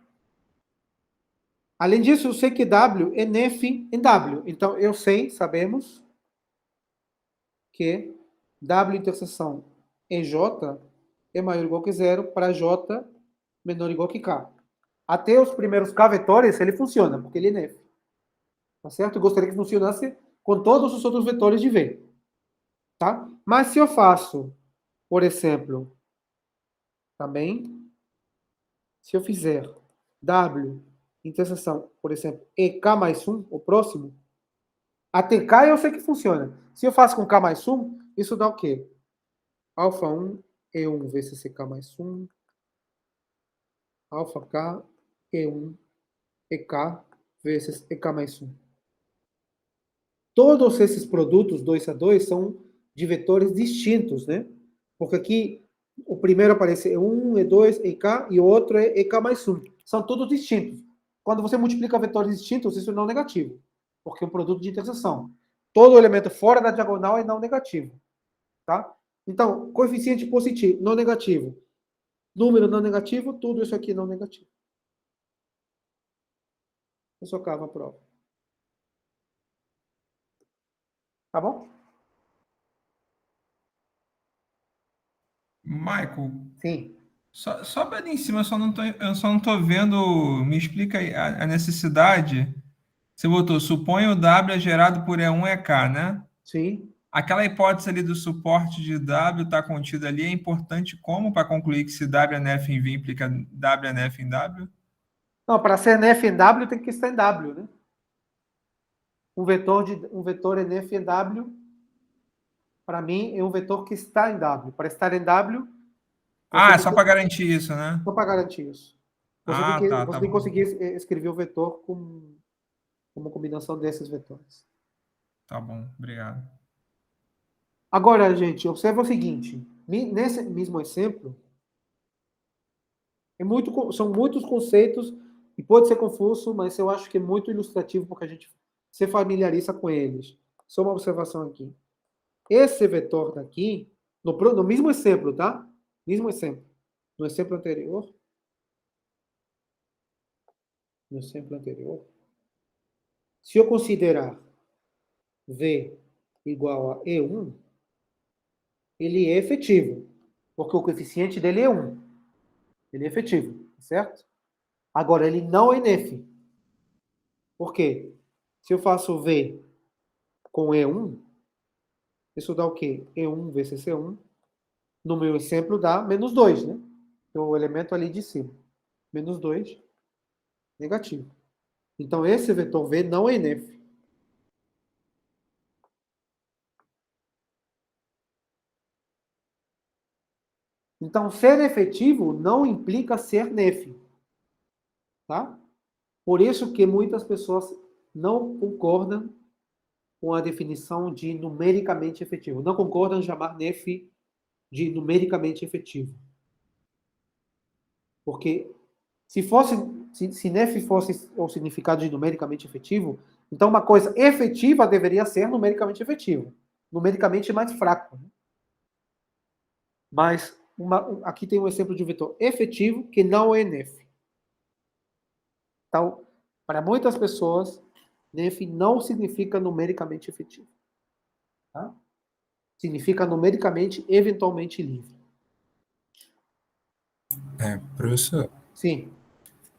Além disso, eu sei que W é nef em W. Então, eu sei, sabemos, que W interseção em J é maior ou igual que zero para J menor ou igual que K. Até os primeiros K vetores, ele funciona, porque ele é nef. Tá certo? Eu gostaria que funcionasse com todos os outros vetores de V. Tá? Mas se eu faço, por exemplo, também, se eu fizer W interseção, por exemplo, EK mais 1, o próximo, até K eu sei que funciona. Se eu faço com K mais 1, isso dá o quê? Alfa 1, E1 vezes EK mais 1, alfa K, E1, EK vezes EK mais 1. Todos esses produtos 2 a 2 são de vetores distintos, né? Porque aqui o primeiro aparece E1, E2, EK e o outro é EK mais 1. São todos distintos. Quando você multiplica vetores distintos, isso é não negativo, porque é um produto de interseção. Todo elemento fora da diagonal é não negativo. Tá? Então, coeficiente positivo, não negativo. Número não negativo, tudo isso aqui é não negativo. Eu só cavo a prova. Tá bom? Michael, Sim. só para ali em cima, eu só não tô vendo. Me explica aí a necessidade. Você botou, suponha o W é gerado por E1 e EK, né? Sim. Aquela hipótese ali do suporte de W está contida ali, é importante como para concluir que se W é nef em V implica W é nef em W? Não, para ser nef em W tem que estar em W, né? Um vetor nef em W, para mim, é um vetor que está em W. Para estar em W, você Ah, é tem só que, para garantir isso, né? só para garantir isso. Ah, tá, Você tá tem que bom. conseguir escrever o vetor com uma combinação desses vetores. Tá bom, obrigado. Agora, gente, observa o seguinte. Nesse mesmo exemplo, são muitos conceitos e pode ser confuso, mas eu acho que é muito ilustrativo porque a gente se familiariza com eles. Só uma observação aqui. Esse vetor daqui, no mesmo exemplo, tá? Mesmo exemplo. No exemplo anterior. Se eu considerar V igual a E1, ele é efetivo, porque o coeficiente dele é 1. Ele é efetivo, certo? Agora, ele não é nef. Por quê? Se eu faço V com E1, isso dá o quê? E1 vezes E1. No meu exemplo dá menos 2, né? Então, o elemento ali de cima. Menos 2, negativo. Então, esse vetor V não é nef. Então, ser efetivo não implica ser nef, tá? Por isso que muitas pessoas não concordam com a definição de numericamente efetivo. Não concordam em chamar nef de numericamente efetivo. Porque se nef fosse o significado de numericamente efetivo, então uma coisa efetiva deveria ser numericamente efetivo. Numericamente mais fraco. Né? Mas aqui tem um exemplo de um vetor efetivo que não é nef. Então, para muitas pessoas, nef não significa numericamente efetivo. Tá? Significa numericamente, eventualmente livre. Professor, Sim.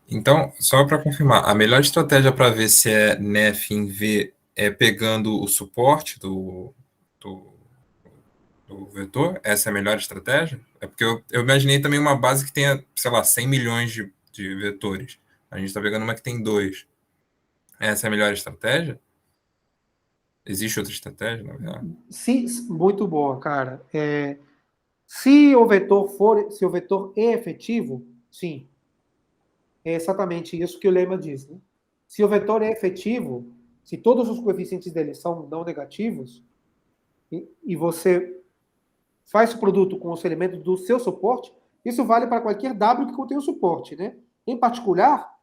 então, só para confirmar, a melhor estratégia para ver se é nef em V é pegando o suporte do, do vetor? Essa é a melhor estratégia? É porque eu imaginei também uma base que tenha, sei lá, 100 milhões de vetores. A gente está pegando uma que tem 2. Essa é a melhor estratégia? Existe outra estratégia, na verdade? Sim, muito boa, cara. Se o vetor é efetivo, sim. É exatamente isso que o lema diz. Né? Se o vetor é efetivo, se todos os coeficientes dele são não negativos, e você faz o produto com os elementos do seu suporte, isso vale para qualquer W que contém o suporte. Né? Em particular,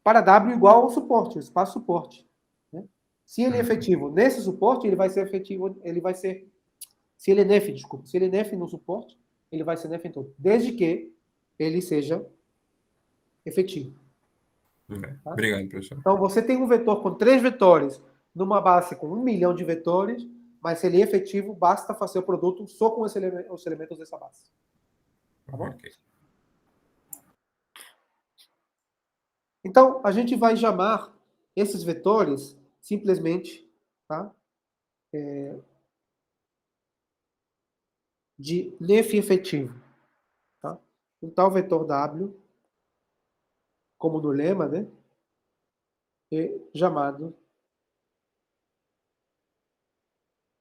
para W igual ao suporte, o espaço suporte. Né? Se ele é efetivo nesse suporte, ele vai ser efetivo, ele vai ser. Se ele é nef, desculpa, se ele é nef no suporte, ele vai ser nef em todo. Desde que ele seja efetivo. Tá? Obrigado, professor. Então, você tem um vetor com 3 vetores numa base com 1 milhão de vetores, mas se ele é efetivo, basta fazer o produto só com os elementos dessa base. Tá bom? Ok. Então, a gente vai chamar esses vetores simplesmente, tá? De nef efetivo. Tá? Um tal vetor W, como no lema, né? É chamado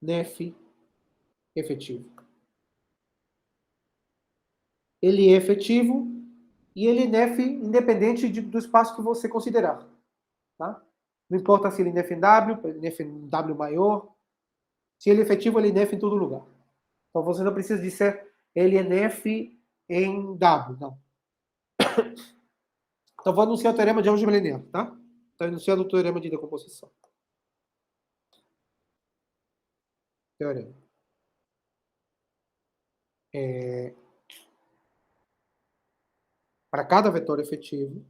nef efetivo. Ele é efetivo e ele é nef independente do espaço que você considerar. Tá? Não importa se ele é nef em W, nef em W maior. Se ele é efetivo, ele é nef em todo lugar. Então você não precisa dizer ele é nef em W. Não. Então vou anunciar o teorema de álgebra linear. Tá? Está anunciando o teorema de decomposição. Teorema. Para cada vetor efetivo,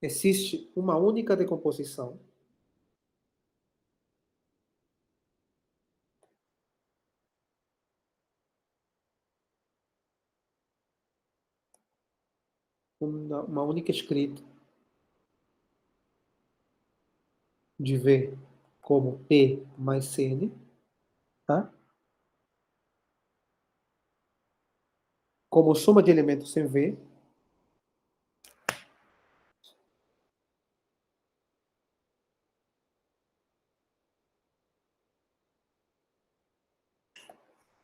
existe uma única decomposição uma única escrita de V como P mais Cn, tá? Como soma de elementos em V,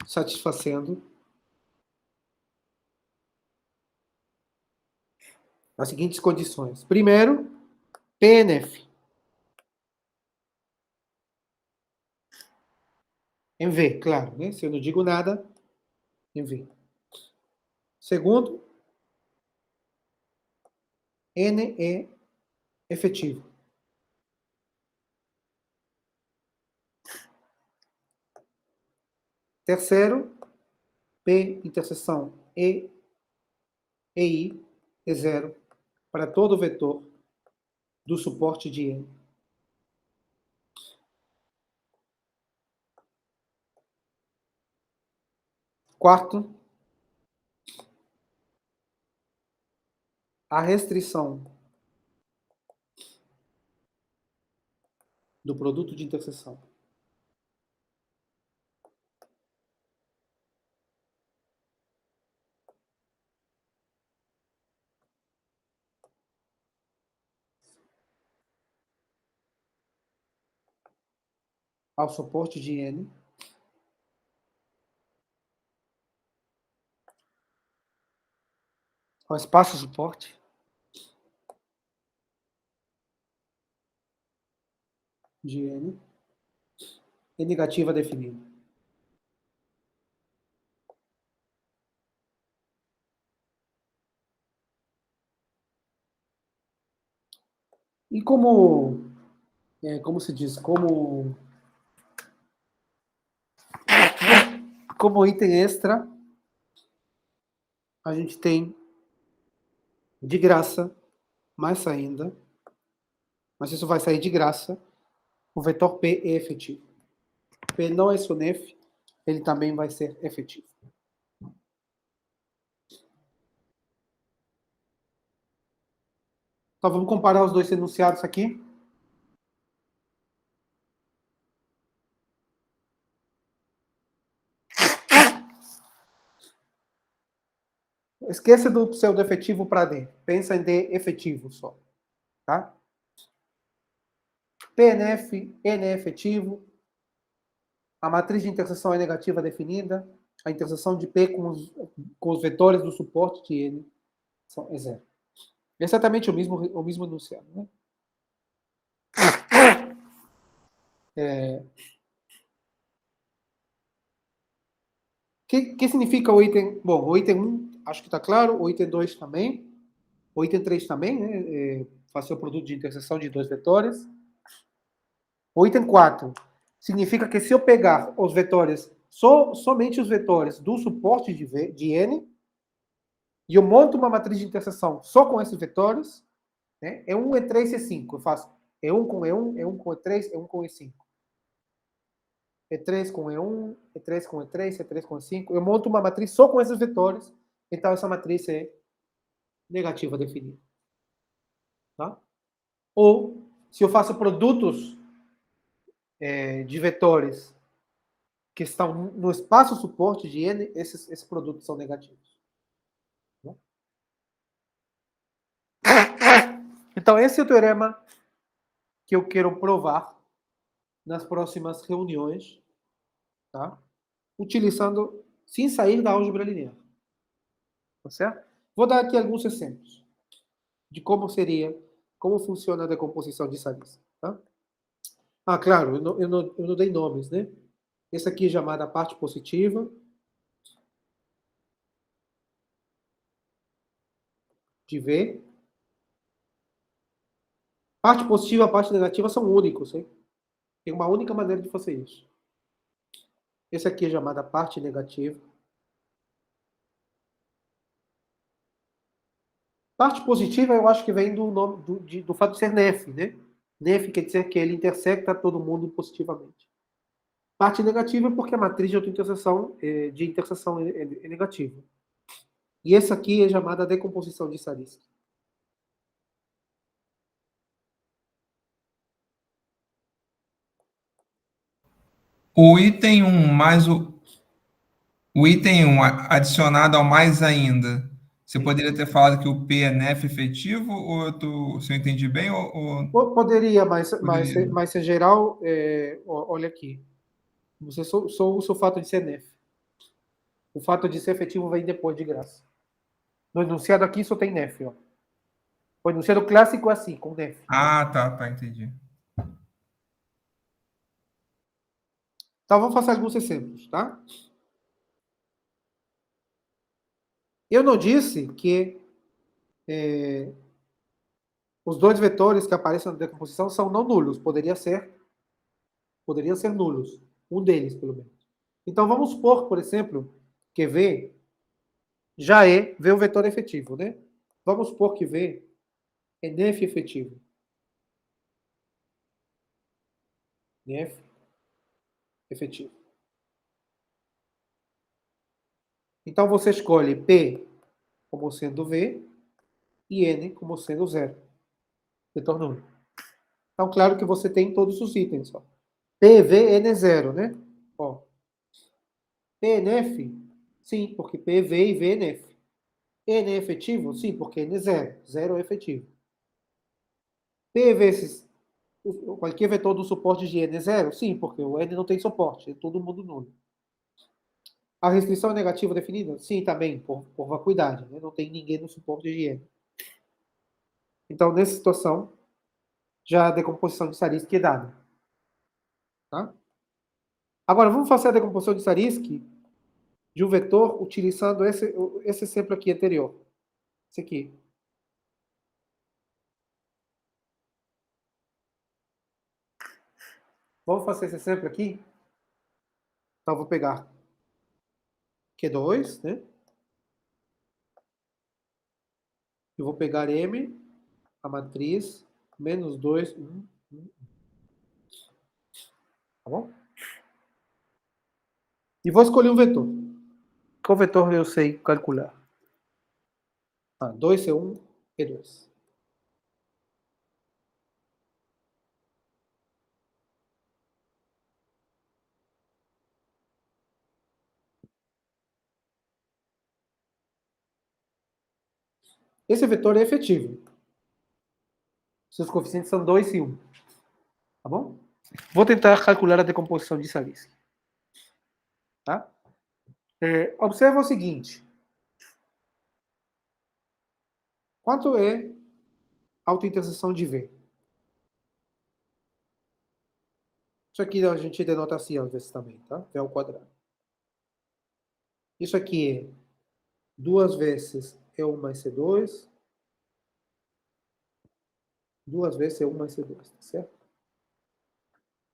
satisfazendo as seguintes condições. Primeiro, PNF em V, claro, né? Se eu não digo nada, em V. Segundo, N é efetivo. Terceiro, P interseção E I é zero para todo vetor do suporte de N. Quarto, a restrição do produto de interseção ao suporte de N, ao espaço suporte, de N, e negativa definida. E como se diz, como item extra, a gente tem de graça, mais ainda, mas isso vai sair de graça, o vetor P é efetivo. P não é SUNEF, ele também vai ser efetivo. Então vamos comparar os dois enunciados aqui. Esqueça do pseudo-efetivo para D. Pensa em D efetivo só. Tá? PNF, N é efetivo. A matriz de interseção é negativa definida. A interseção de P com os vetores do suporte de N é zero. É exatamente o mesmo enunciado. Né? Que significa o item? Bom, o item 1, acho que está claro. O item 2 também. O item 3 também, né? Fazer o produto de interseção de dois vetores. O item 4 significa que se eu pegar os vetores, somente os vetores do suporte de N, e eu monto uma matriz de interseção só com esses vetores, né? E1, E3, E5. Eu faço E1 com E1, E1 com E3, E1 com E5. E3 com E1, E3 com E3, E3 com E5. Eu monto uma matriz só com esses vetores, então essa matriz é negativa definida. Tá? Ou, se eu faço produtos de vetores que estão no espaço suporte de N, esses produtos são negativos. Então, esse é o teorema que eu quero provar nas próximas reuniões, tá? Utilizando, sem sair da álgebra linear. Tá certo? Vou dar aqui alguns exemplos de como funciona a decomposição de Salis. Tá? Ah, claro, eu não dei nomes, né? Essa aqui é chamada parte positiva de V. Parte positiva e parte negativa são únicos, hein? Tem uma única maneira de fazer isso. Esse aqui é chamada parte negativa. Parte positiva eu acho que vem do nome do fato de ser nef, né? Nef quer dizer que ele intersecta todo mundo positivamente. Parte negativa é porque a matriz de autointerseção é negativa. E essa aqui é chamada decomposição de Zariski. O item 1 mais o item 1 adicionado ao mais ainda, você poderia ter falado que o P é nef efetivo, ou se eu entendi bem, ou... Poderia, mas em geral, olha aqui. Você só usa o fato de ser nef. O fato de ser efetivo vem depois de graça. No enunciado aqui só tem nef, ó. O enunciado clássico é assim, com nef. Ah, tá, entendi. Então, vamos fazer alguns exemplos, tá? Eu não disse que os dois vetores que aparecem na decomposição são não nulos. Poderiam ser nulos. Um deles, pelo menos. Então, vamos supor, por exemplo, que V já é V um vetor efetivo, né? Vamos supor que V é nef efetivo. Nef efetivo. Então, você escolhe P como sendo V e N como sendo zero. Vetor nulo. Então, claro que você tem todos os itens. Ó. P, V, N é zero, né? Ó. P é nef? Sim, porque P é V e V é nef. N é efetivo? Sim, porque N é zero. Zero é efetivo. P vezes qualquer vetor do suporte de n é zero? Sim, porque o n não tem suporte, é todo mundo nulo. A restrição é negativa definida? Sim, também, por vacuidade, né? Não tem ninguém no suporte de n. Então, nessa situação, já a decomposição de Zariski é dada. Tá? Agora, vamos fazer a decomposição de Zariski de um vetor utilizando esse exemplo aqui anterior. Esse aqui. Vamos fazer esse exemplo aqui? Então, eu vou pegar Q2, né? Eu vou pegar M, a matriz, menos 2, 1, 1. Tá bom? E vou escolher um vetor. Qual vetor eu sei calcular? 2C1, E2. Esse vetor é efetivo. Seus coeficientes são 2 e 1. Tá bom? Vou tentar calcular a decomposição de Zariski. Tá? Observa o seguinte. Quanto é a autointerseção de V? Isso aqui a gente denota assim às vezes também, tá? V ao quadrado. Isso aqui é 2 vezes E1 mais C2. 2 vezes E1 mais C2, tá certo?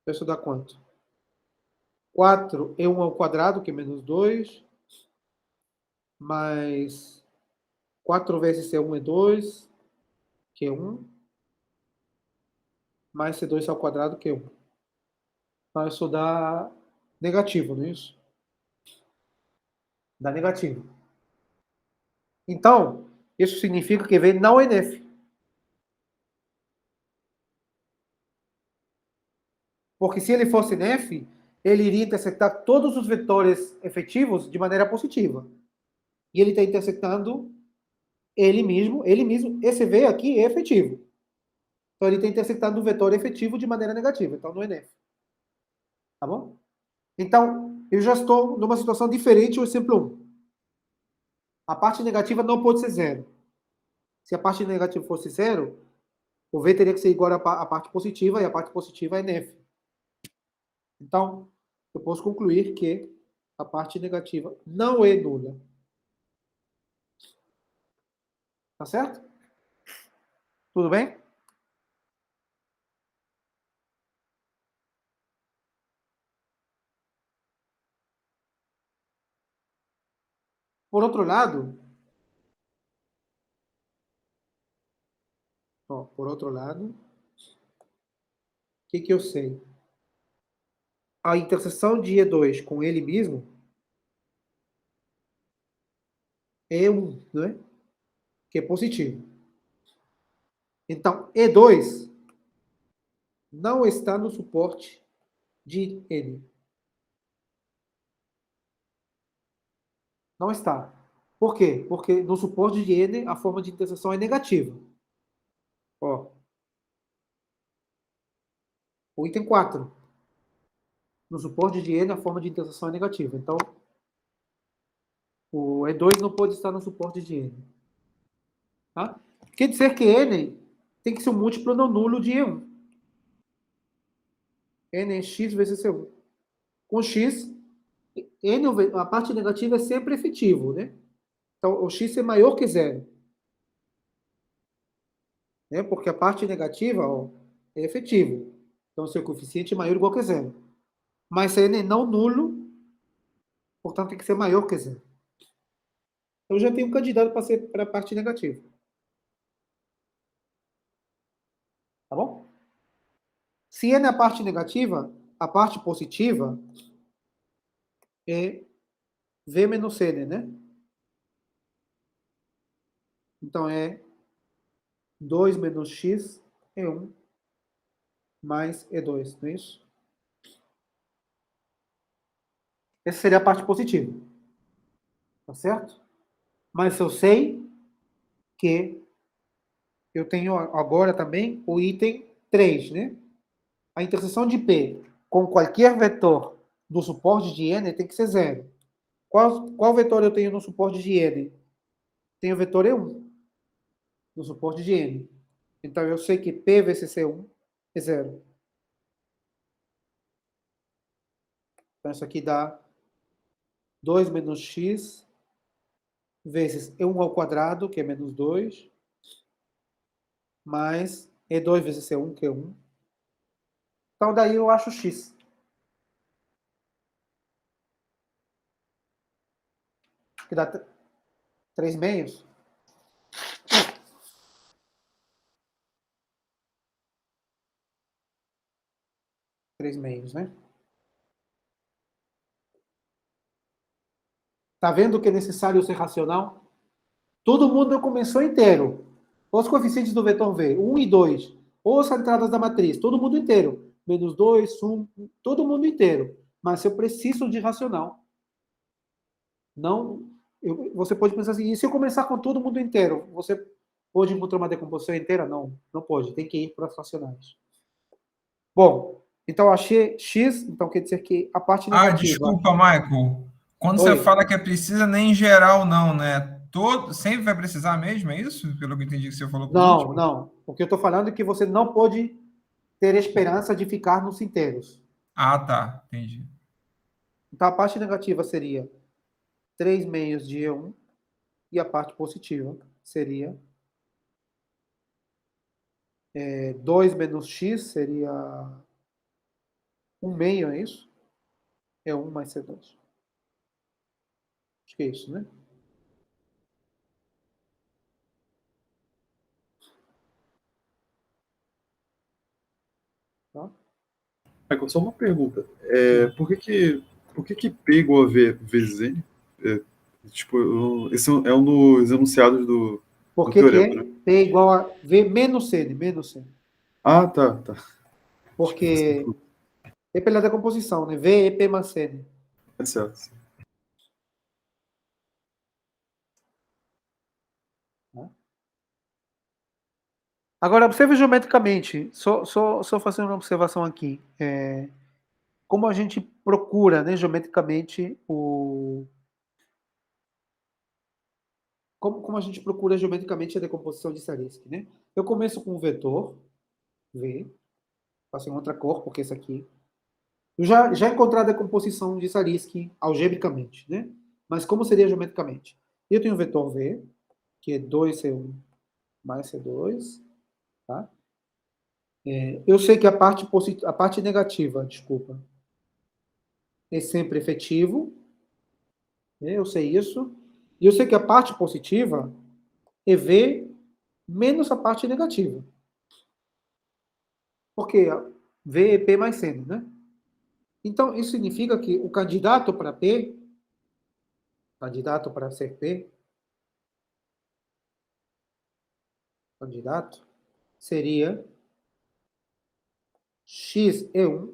Isso dá quanto? 4 E1 ao quadrado, que é menos 2, mais 4 vezes C1 é 2, que é 1, mais C2 ao quadrado, que é 1. Então, isso dá negativo, não é isso? Dá negativo. Então, isso significa que V não é NF. Porque se ele fosse NF, ele iria intersectar todos os vetores efetivos de maneira positiva. E ele está intersectando ele mesmo. Esse V aqui é efetivo. Então, ele está intersectando o vetor efetivo de maneira negativa. Então, não é NF. Tá bom? Então, eu já estou numa situação diferente do exemplo 1. A parte negativa não pode ser zero. Se a parte negativa fosse zero, o V teria que ser igual à parte positiva, e a parte positiva é NF. Então, eu posso concluir que a parte negativa não é nula. Tá certo? Tudo bem? Por outro lado, o que eu sei? A interseção de E2 com ele mesmo é 1, não é? Que é positivo. Então, E2 não está no suporte de N. Não está. Por quê? Porque no suporte de N a forma de interseção é negativa. Ó. O item 4. No suporte de N a forma de interseção é negativa. Então, o E2 não pode estar no suporte de N. Tá? Quer dizer que N tem que ser um múltiplo não nulo de E1. N é x vezes C1. Com x, N, a parte negativa é sempre efetivo, né? Então, o x é maior que zero. Né? Porque a parte negativa, ó, é efetivo. Então, seu coeficiente é maior ou igual que zero. Mas N é não nulo, portanto, tem que ser maior que zero. Então, já tenho um candidato para ser para a parte negativa. Tá bom? Se N é a parte negativa, a parte positiva é V menos N, né? Então, é 2 menos x é 1 mais E2, não é isso? Essa seria a parte positiva. Tá certo? Mas eu sei que eu tenho agora também o item 3, né? a interseção de P com qualquer vetor do suporte de N tem que ser zero. Qual vetor eu tenho no suporte de N? Tenho o vetor E1 no suporte de N. Então, eu sei que P vezes C1 é zero. Então, isso aqui dá 2 menos x vezes E1 ao quadrado, que é menos 2, mais E2 vezes C1, que é 1. Então, daí eu acho x. Que dá 3 meios. Três meios, né? Tá vendo que é necessário ser racional? Todo mundo começou inteiro. Os coeficientes do vetor V, 1 e 2. Ou as entradas da matriz, todo mundo inteiro. Menos 2, 1, todo mundo inteiro. Mas eu preciso de racional. Não, você pode pensar assim, e se eu começar com todo mundo inteiro, você pode encontrar uma decomposição inteira? Não, não pode. Tem que ir para as racionais. Bom, então achei x, então quer dizer que a parte negativa... Desculpa, Michael. Quando Oi. você fala que é precisa, nem em geral não, né? Sempre vai precisar mesmo, é isso? Pelo que eu entendi que você falou por último? Não. O que eu estou falando é que você não pode ter esperança de ficar nos inteiros. Tá. Entendi. Então, a parte negativa seria 3 meios de E1 e a parte positiva seria 2 menos x seria 1 meio, é isso? E1 mais C2. Acho que é isso, né? Tá? Michael, só uma pergunta. Por que P igual a V vezes N? Esse é um dos enunciados do Por que teorema, né? P é igual a V menos N? Menos N. Tá. Porque é pela decomposição, né? V é P mais N. É certo. Agora, observe geometricamente, só fazendo uma observação aqui. Como a gente procura, né, geometricamente, como a gente procura geometricamente a decomposição de Zariski, né? Eu começo com um vetor, V, faço em outra cor, porque esse aqui. Eu já encontrei a decomposição de Zariski algebricamente, né? Mas como seria geometricamente? Eu tenho um vetor V, que é 2C1 mais C2, tá? Eu sei que a parte negativa, desculpa, é sempre efetivo, né? Eu sei isso. E eu sei que a parte positiva é V menos a parte negativa. Porque V é P mais N, né? Então, isso significa que o candidato para P, candidato para ser P, candidato, seria x é 1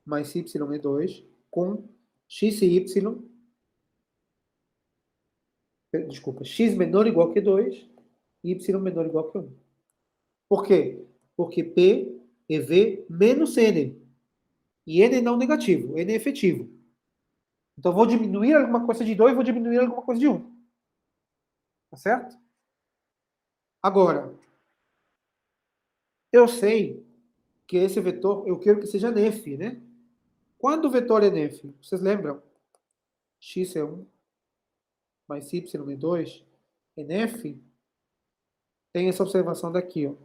mais y é 2 com x e y, desculpa, x menor ou igual que 2 e y menor ou igual que 1. Por quê? Porque P é V menos N. E N é não negativo, N é efetivo. Então, vou diminuir alguma coisa de 2, vou diminuir alguma coisa de 1. Tá certo? Agora, eu sei que esse vetor, eu quero que seja nef, né? Quando o vetor é nef, vocês lembram? X é 1 mais y é 2. É nef, tem essa observação daqui, ó.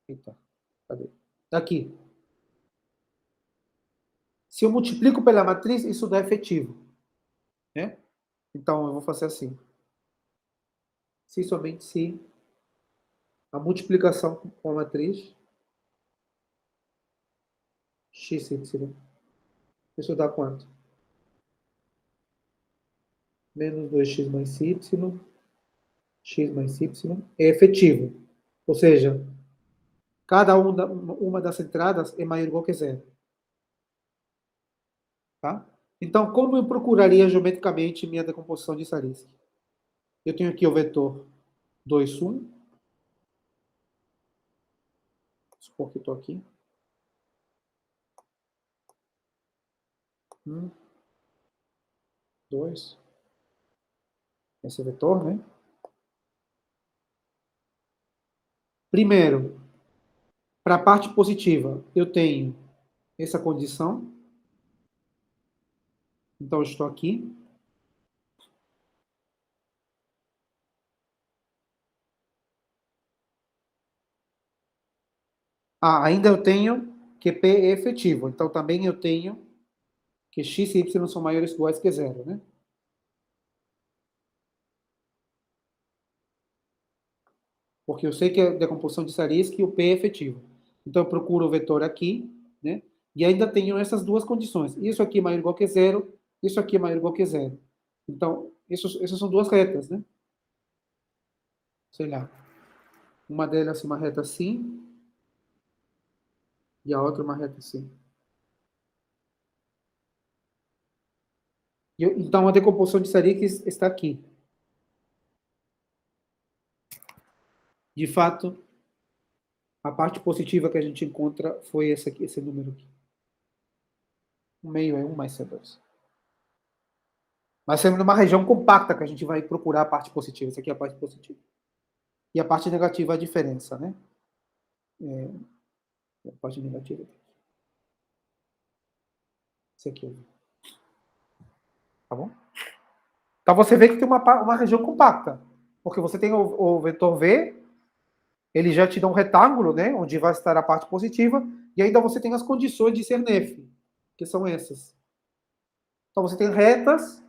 Eita, cadê? Daqui. Se eu multiplico pela matriz, isso dá efetivo, né? Então, eu vou fazer assim. Se somente se a multiplicação com a matriz x, y. Isso dá quanto? Menos 2x mais y, x mais y, é efetivo. Ou seja, cada uma das entradas é maior ou igual que zero. Tá? Então, como eu procuraria geometricamente minha decomposição de Zariski? Eu tenho aqui o vetor 2, 1, supor que estou aqui. 1, 2. Esse é vetor, né? Primeiro, para a parte positiva, eu tenho essa condição. Então, eu estou aqui. Ainda eu tenho que P é efetivo. Então, também eu tenho que x e y são maiores ou iguais que zero, né? Porque eu sei que a decomposição de Zariski e o P é efetivo. Então, eu procuro o vetor aqui, né? E ainda tenho essas duas condições. Isso aqui é maior ou igual que zero, isso aqui é maior ou igual que zero. Então, essas são duas retas, né? Sei lá. Uma delas é uma reta assim, e a outra uma reta assim. Então, a decomposição de Zariski está aqui. De fato, a parte positiva que a gente encontra foi esse número aqui. O meio é 1 mais C2. Mas sempre numa região compacta que a gente vai procurar a parte positiva. Essa aqui é a parte positiva. E a parte negativa é a diferença, né? A parte negativa. Esse aqui. Tá bom? Então você vê que tem uma região compacta. Porque você tem o vetor V, ele já te dá um retângulo, né? Onde vai estar a parte positiva. E ainda você tem as condições de ser NEF, que são essas. Então você tem retas,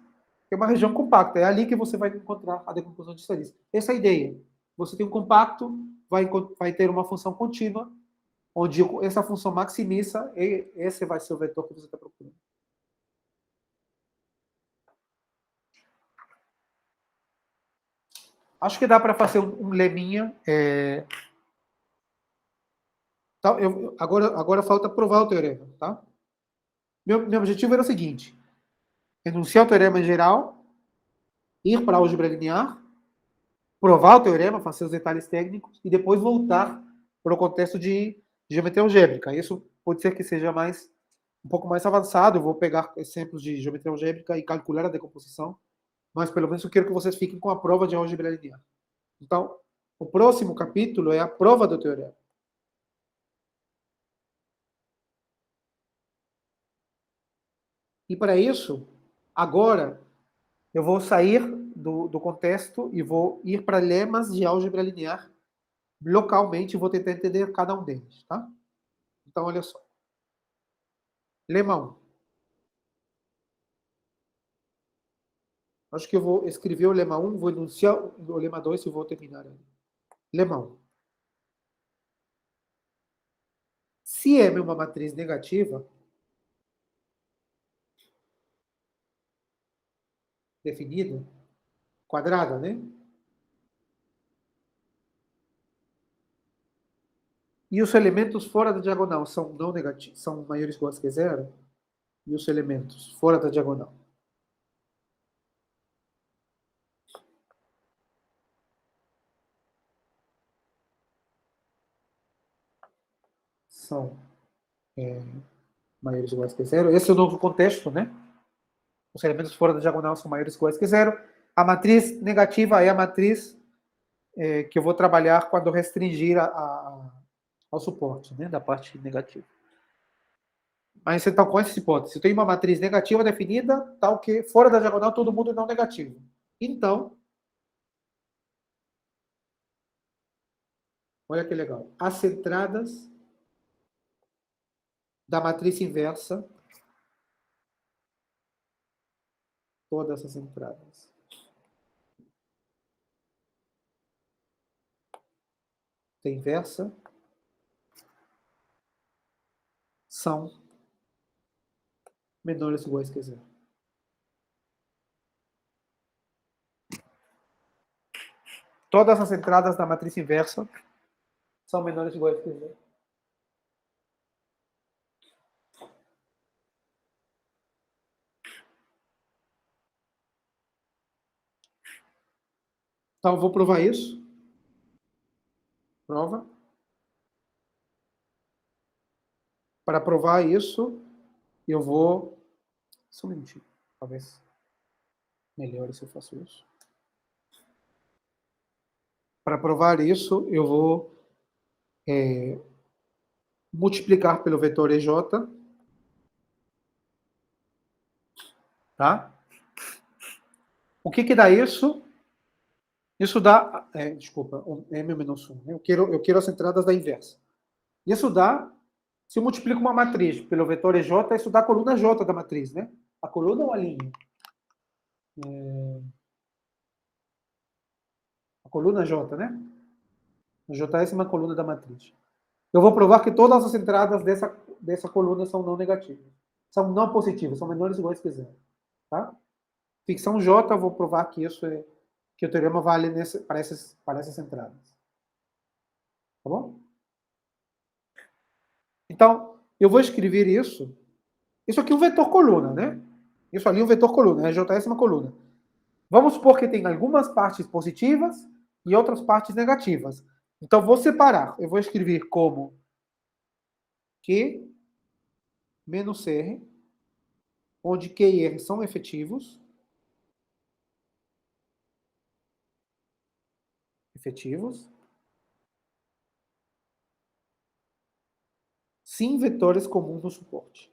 é uma região compacta. É ali que você vai encontrar a decomposição de Zariski. Essa é a ideia. Você tem um compacto, vai ter uma função contínua, onde essa função maximiza, e esse vai ser o vetor que você está procurando. Acho que dá para fazer um leminha. Então, agora falta provar o teorema. Tá? Meu objetivo era o seguinte: enunciar o teorema em geral, ir para a álgebra linear, provar o teorema, fazer os detalhes técnicos, e depois voltar para o contexto de geometria algébrica. Isso pode ser que seja um pouco mais avançado. Eu vou pegar exemplos de geometria algébrica e calcular a decomposição, mas pelo menos eu quero que vocês fiquem com a prova de álgebra linear. Então, o próximo capítulo é a prova do teorema. E para isso, agora, eu vou sair do contexto e vou ir para lemas de álgebra linear localmente e vou tentar entender cada um deles, tá? Então, olha só. Lema 1. Acho que eu vou escrever o lema 1, vou enunciar o lema 2 e vou terminar aí. Lema 1. Se M é uma matriz negativa, definida, quadrada, né? E os elementos fora da diagonal são não negativos, são maiores ou iguais que zero, e os elementos fora da diagonal são maiores ou iguais que zero. Esse é o novo contexto, né? Os elementos fora da diagonal são maiores ou iguais que zero. A matriz negativa é a matriz que eu vou trabalhar quando restringir ao suporte, né? Da parte negativa. Mas então, com essa hipótese, eu tenho uma matriz negativa definida, tal que fora da diagonal todo mundo é não negativo. Então, olha que legal. As entradas da matriz inversa, todas as entradas da inversa são menores ou iguais que zero. Todas as entradas da matriz inversa são menores ou iguais que zero. Então, eu vou provar isso. Prova. Para provar isso, eu vou... Só um minutinho, talvez melhore se eu faço isso. Para provar isso, eu vou multiplicar pelo vetor EJ, tá? O que dá isso? Isso dá, desculpa, M menos 1. Eu quero as entradas da inversa. Isso dá, se eu multiplico uma matriz pelo vetor EJ, isso dá a coluna J da matriz, né? A coluna ou a linha? A coluna J, né? A JS é uma coluna da matriz. Eu vou provar que todas as entradas dessa coluna são não negativas. São não positivas, são menores ou iguais que zero. Tá? Ficção J, eu vou provar que isso que o teorema vale para essas entradas. Tá bom? Então, eu vou escrever isso. Isso aqui é um vetor coluna, né? Isso ali é um vetor coluna. A JS é uma coluna. Vamos supor que tem algumas partes positivas e outras partes negativas. Então, vou separar. Eu vou escrever como Q menos R, onde Q e R são efetivos. Sim, vetores comuns no suporte.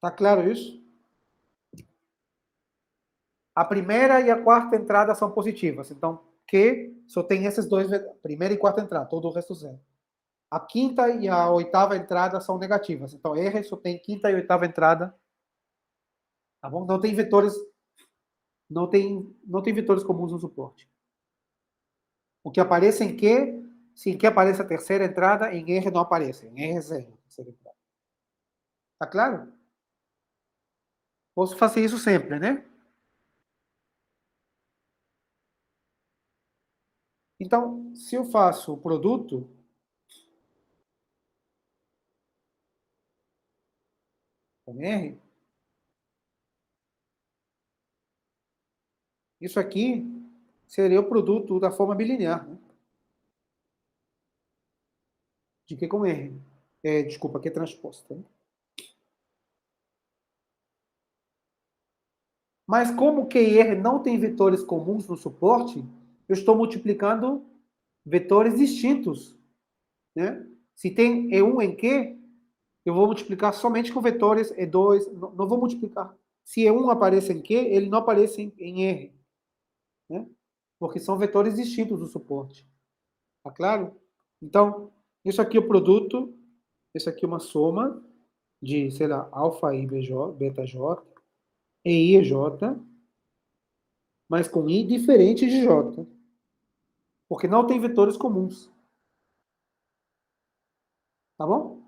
Tá claro isso? A primeira e a quarta entrada são positivas. Então, Q só tem esses dois, primeira e quarta entrada, todo o resto zero. A quinta e a oitava entrada são negativas. Então, R só tem quinta e oitava entrada. Tá bom? Não tem vetores comuns no suporte. O que aparece em Q, se em Q aparece a terceira entrada, em R não aparece. Em R é zero. Tá claro? Posso fazer isso sempre, né? Então, se eu faço o produto com R, isso aqui seria o produto da forma bilinear, né? De Q com R. Desculpa, Q transposta. Né? Mas como Q e R não tem vetores comuns no suporte, eu estou multiplicando vetores distintos. Né? Se tem E1 em Q, eu vou multiplicar somente com vetores E2. Não vou multiplicar. Se E1 aparece em Q, ele não aparece em R. Né? Porque são vetores distintos do suporte. Tá claro? Então, isso aqui é o produto, isso aqui é uma soma de, sei lá, alfa I, beta J, e I e J, mas com I diferente de J. Porque não tem vetores comuns. Tá bom?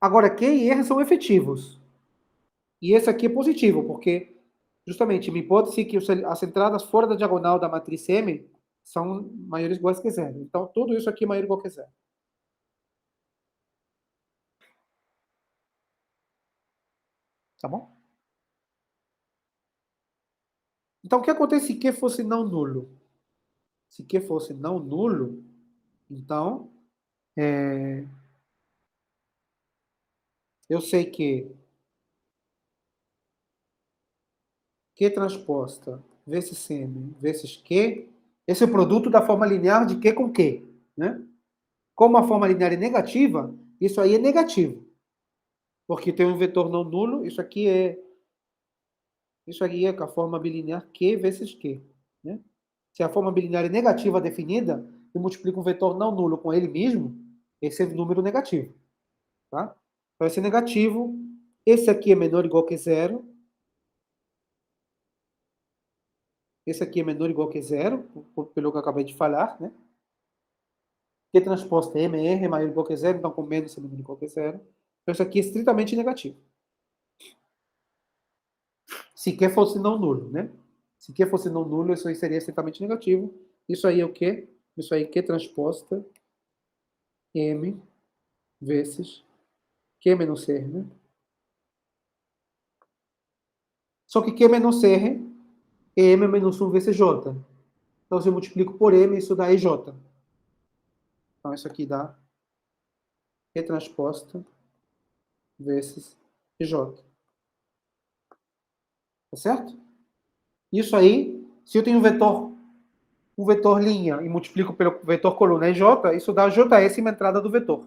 Agora, Q e R são efetivos. E esse aqui é positivo, porque justamente me hipótese que as entradas fora da diagonal da matriz M são maiores ou iguais que zero. Então, tudo isso aqui é maior ou igual que zero. Tá bom? Então, o que acontece se Q fosse não nulo? Se Q fosse não nulo, então, eu sei que Q transposta vezes CM vezes Q, esse é o produto da forma linear de Q com Q. Né? Como a forma linear é negativa, isso aí é negativo. Porque tem um vetor não nulo, isso aqui é com a forma bilinear Q vezes Q. Né? Se a forma bilinear é negativa definida, eu multiplico um vetor não nulo com ele mesmo, esse é o número negativo. Tá? Então, esse é negativo, esse aqui é menor ou igual que zero, esse aqui é menor ou igual que zero, pelo que eu acabei de falar, né? Q transposta MR é maior ou igual que zero, então com menos é menor ou igual que zero. Então, isso aqui é estritamente negativo. Se Q fosse não nulo, né? Se Q fosse não nulo, isso aí seria estritamente negativo. Isso aí é o quê? Isso aí é Q transposta M vezes Q menos R, né? Só que Q menos R é M menos 1 vezes J. Então, se eu multiplico por M, isso dá EJ. Então, isso aqui dá E transposta vezes EJ. Tá certo? Isso aí, se eu tenho um vetor linha e multiplico pelo vetor coluna EJ, isso dá JS entrada do vetor.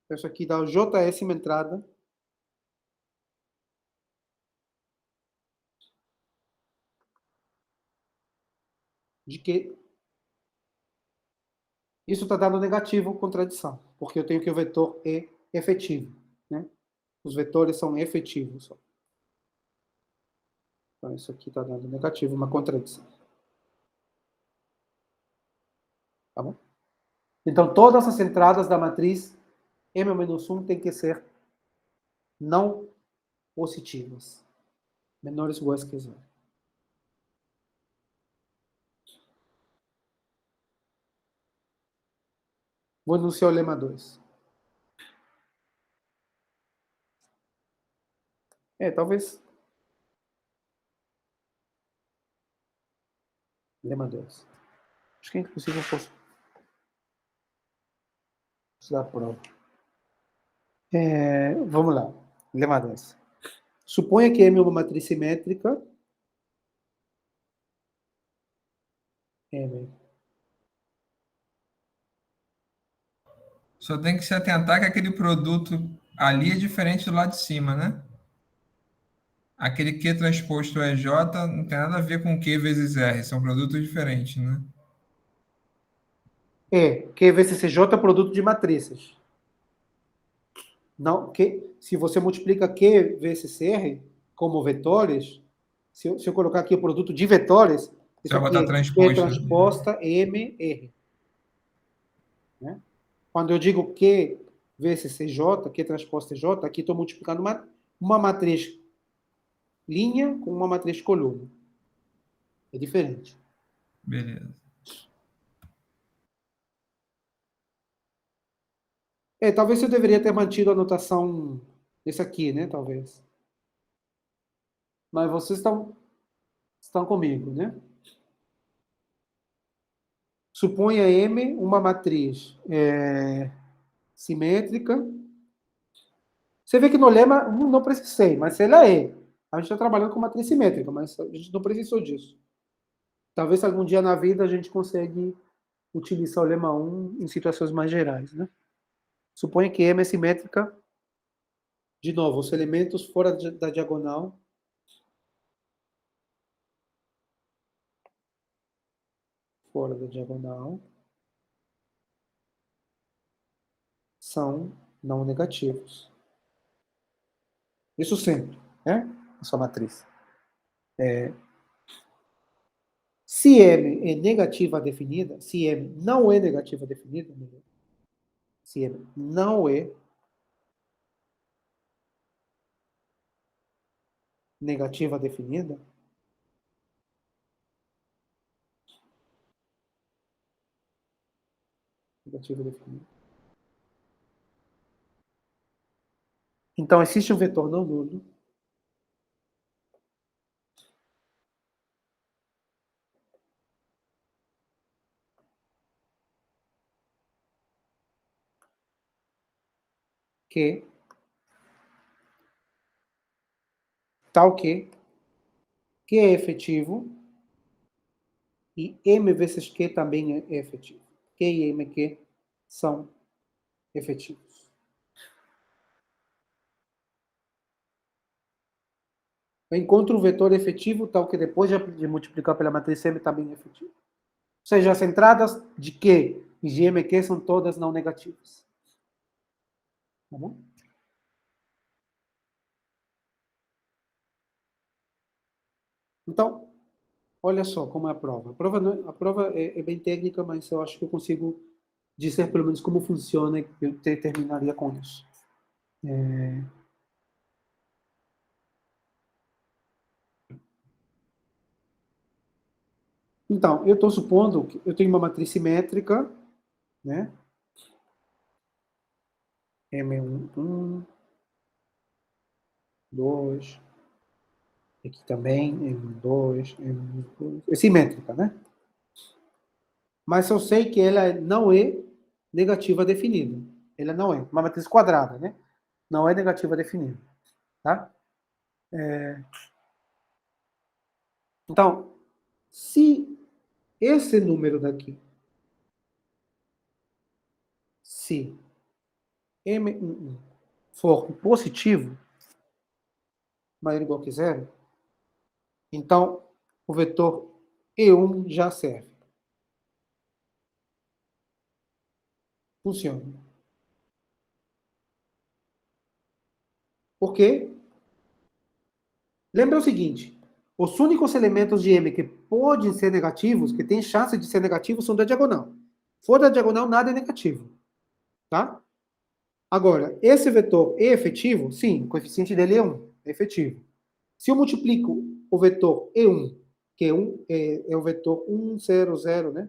Então, isso aqui dá o JS entrada de que isso está dando negativo, contradição, porque eu tenho que o vetor é efetivo, né? Os vetores são efetivos. Então, isso aqui está dando negativo, uma contradição. Tá bom? Então, todas as entradas da matriz M-1 tem que ser não positivas, menores ou iguais que zero. Vou enunciar o lema 2. Talvez. Lema 2. Acho que é impossível posso dar a prova. Vamos lá. Lema 2. Suponha que M é uma matriz simétrica. M. Só tem que se atentar que aquele produto ali é diferente do lado de cima, né? Aquele Q transposto EJ não tem nada a ver com Q vezes R, são produtos diferentes, né? Q vezes CJ é produto de matrizes. Não, se você multiplica Q vezes R como vetores, se eu colocar aqui o produto de vetores, isso Já vai aqui botar é Q transposto. transposta MR. Né? Quando eu digo Q vezes CJ, Q transposta J, aqui estou multiplicando uma matriz linha com uma matriz coluna. É diferente. Beleza. Talvez eu deveria ter mantido a anotação desse aqui, né? Talvez. Mas vocês estão comigo, né? Suponha M uma matriz simétrica. Você vê que no lema não precisei, mas ela é. A gente está trabalhando com matriz simétrica, mas a gente não precisou disso. Talvez algum dia na vida a gente consiga utilizar o lema 1 em situações mais gerais, né? Suponha que M é simétrica. De novo, os elementos fora da diagonal são não negativos. Isso sempre, né? A sua matriz. Se M é negativa definida, se M não é negativa definida, se M não é negativa definida, então existe um vetor não nulo que tal que é efetivo e M vezes Q também é efetivo. Q e M Q são efetivos. Eu encontro um vetor efetivo tal que depois de multiplicar pela matriz M também é efetivo. Ou seja, as entradas de Q e de M Q são todas não negativas. Tá bom? Então, olha só como é a prova. A prova é bem técnica, mas eu acho que eu consigo dizer pelo menos como funciona e eu terminaria com isso. Então, eu estou supondo que eu tenho uma matriz simétrica, né? M1, 2, aqui também, M2, M2, é simétrica, né? mas eu sei que ela não é negativa definida. Ela não é. Uma matriz quadrada, né? Não é negativa definida. Tá? Então, se esse número daqui, se M11 for positivo, maior ou igual que zero, então o vetor E1 já serve. Funciona. Por quê? Lembra o seguinte, os únicos elementos de M que podem ser negativos, que têm chance de ser negativos, são da diagonal. Fora da diagonal, nada é negativo. Tá? Agora, esse vetor é efetivo? Sim, o coeficiente dele é 1, é efetivo. Se eu multiplico o vetor E1, que é o vetor 1, 0, 0, né?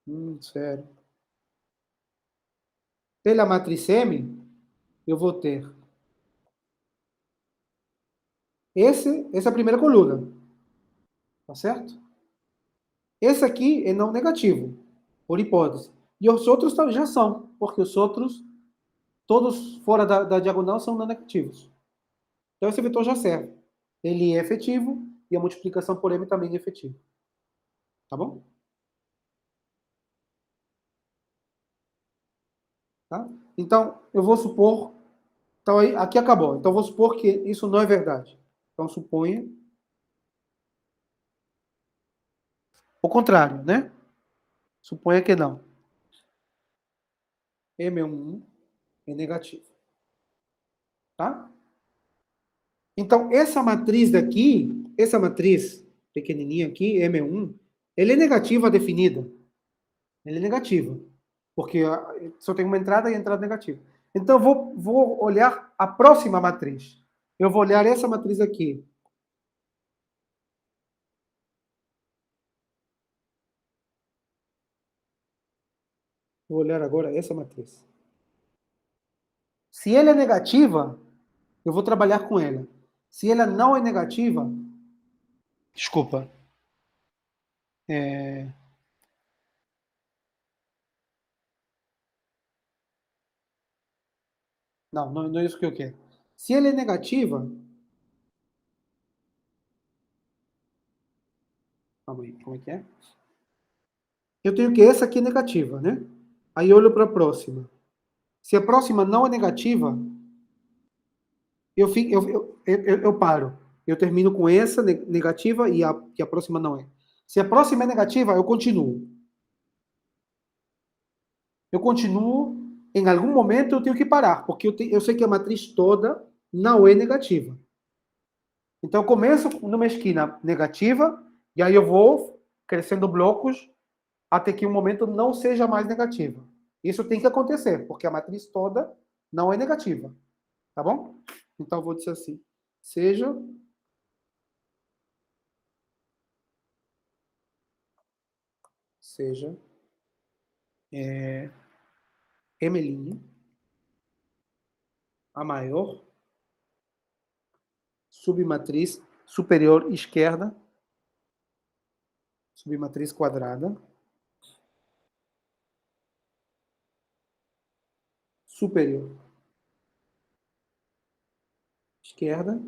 1, 0. Pela matriz M, eu vou ter essa primeira coluna. Tá certo? Esse aqui é não negativo, por hipótese. E os outros já são, porque os outros, todos fora da diagonal, são não negativos. Então esse vetor já serve. Ele é efetivo e a multiplicação por M também é efetiva. Tá bom? Tá? Então, eu vou supor... Então, aí, aqui acabou. Então, eu vou supor que isso não é verdade. Então, suponha o contrário, né? Suponha que não. M1 é negativo. Tá? Então, essa matriz daqui, essa matriz pequenininha aqui, M1, ela é negativa definida. Ela é negativa. Porque só tem uma entrada e entrada negativa. Então, eu vou olhar a próxima matriz. Eu vou olhar essa matriz aqui. Vou olhar agora essa matriz. Se ela é negativa, eu vou trabalhar com ela. Se ela não é negativa, desculpa. Não é isso que eu quero. Se ela é negativa, calma aí, como é que é? Eu tenho que essa aqui é negativa, né? Aí eu olho para a próxima. Se a próxima não é negativa, eu paro. Eu termino com essa negativa e a próxima não é. Se a próxima é negativa, eu continuo. Eu continuo, em algum momento eu tenho que parar, porque eu sei que a matriz toda não é negativa. Então eu começo numa esquina negativa, e aí eu vou crescendo blocos até que um momento não seja mais negativa. Isso tem que acontecer, porque a matriz toda não é negativa. Tá bom? Então eu vou dizer assim, seja M' a maior submatriz superior esquerda, submatriz quadrada, superior esquerda,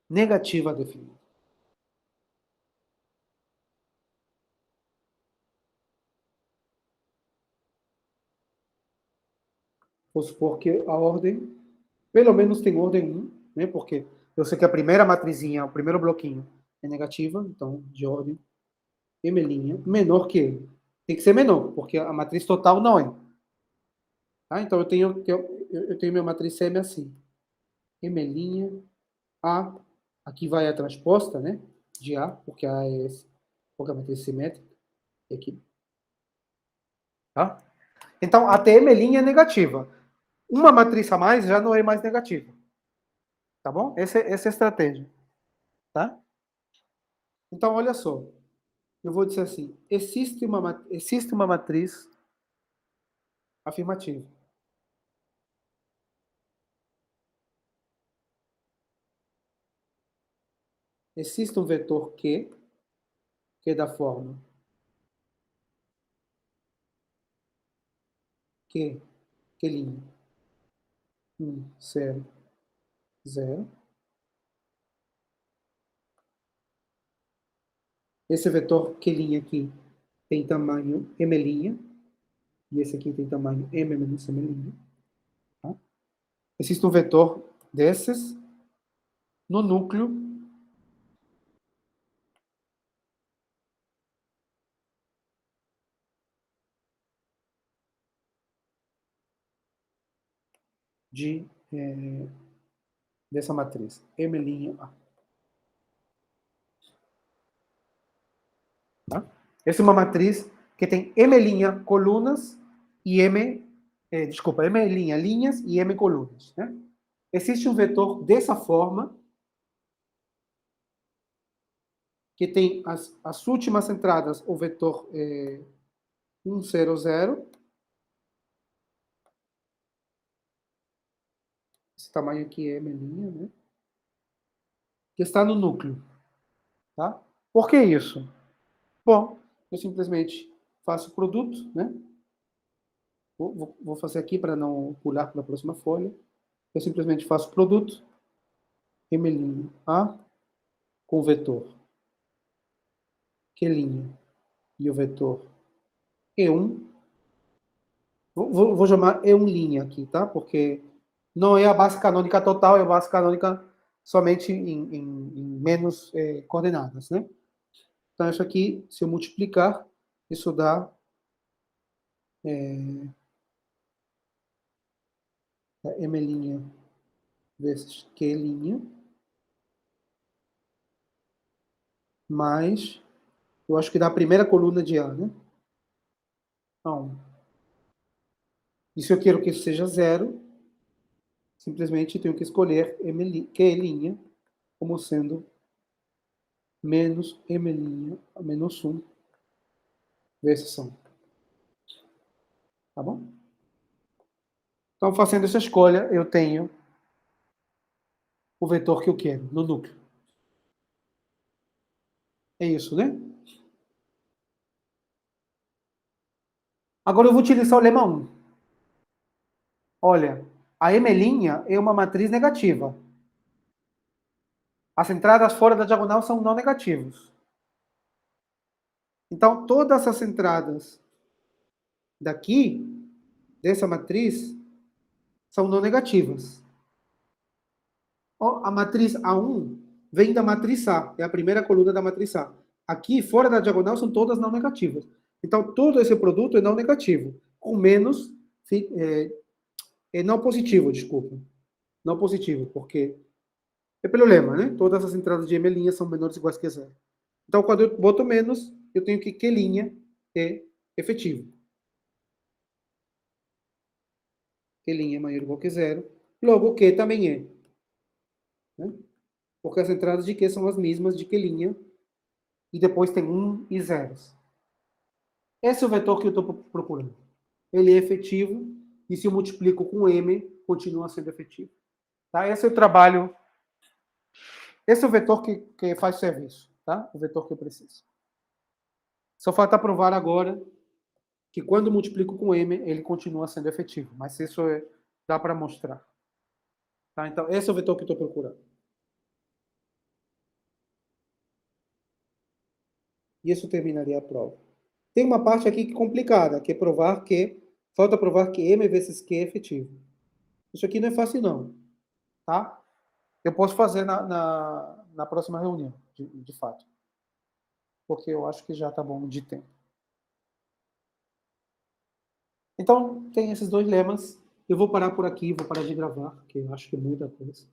negativa definida. Vou supor que a ordem, pelo menos tem ordem 1, né? Porque eu sei que a primeira matrizinha, o primeiro bloquinho é negativa, então de ordem M' menor que ele. Tem que ser menor, porque a matriz total não é. Tá? Então eu tenho minha matriz M assim. M' A, aqui vai a transposta, né? De A, porque A é porque a matriz simétrica. E aqui. Tá? Então, até M' é negativa. Uma matriz a mais já não é mais negativa. Tá bom? Essa é a estratégia. Tá? Então, olha só. Eu vou dizer assim, existe uma matriz afirmativa. existe um vetor Q, que é da forma Q, linha, 1, 0, 0. Esse vetor Q' aqui tem tamanho M', e esse aqui tem tamanho M menos M'. Tá? Existe um vetor desses no núcleo dessa matriz, M'(A). Tá? Essa é uma matriz que tem M' colunas e M' linhas e M colunas. Né? Existe um vetor dessa forma, que tem as últimas entradas, o vetor 1, 0, 0. Esse tamanho aqui é M', né? Que está no núcleo. Tá? Por que isso? Bom, eu simplesmente faço o produto, né? Vou fazer aqui para não pular para a próxima folha. Eu simplesmente faço o produto, M'(A) com o vetor Q' e o vetor E1. Vou chamar E1' aqui, tá? Porque não é a base canônica total, é a base canônica somente em menos coordenadas, né? Então, isso aqui, se eu multiplicar, isso dá M' vezes Q', mais, eu acho que dá a primeira coluna de A, né? Então, e se eu quero que isso seja 0, simplesmente tenho que escolher Q' como sendo menos M' menos 1 vezes são. Tá bom? Então, fazendo essa escolha, eu tenho o vetor que eu quero no núcleo. É isso, né? Agora eu vou utilizar o lema 1. Olha, a M' é uma matriz negativa. As entradas fora da diagonal são não negativos. Então, todas as entradas daqui, dessa matriz, são não negativas. A matriz A1 vem da matriz A, é a primeira coluna da matriz A. Aqui, fora da diagonal, são todas não negativas. Então, todo esse produto é não negativo, com menos, não positivo, desculpa. Não positivo, porque é pelo lema, né? Todas as entradas de M' são menores ou iguais que zero. Então, quando eu boto menos, eu tenho que Q' é efetivo. Q' é maior ou igual que zero. Logo, Q também é. Né? Porque as entradas de Q são as mesmas de Q', e depois tem 1 e zeros. Esse é o vetor que eu estou procurando. Ele é efetivo, e se eu multiplico com M, continua sendo efetivo. Tá? Esse é o trabalho. Esse é o vetor que faz serviço. Tá? O vetor que eu preciso. Só falta provar agora que quando multiplico com M, ele continua sendo efetivo. Mas isso dá para mostrar. Tá? Então, esse é o vetor que eu estou procurando. E isso terminaria a prova. Tem uma parte aqui que é complicada, que é falta provar que M vezes Q é efetivo. Isso aqui não é fácil, não. Tá? Eu posso fazer na próxima reunião, de fato. Porque eu acho que já está bom de tempo. Então, tem esses dois lemas. Eu vou parar por aqui, vou parar de gravar, porque eu acho que é muita coisa.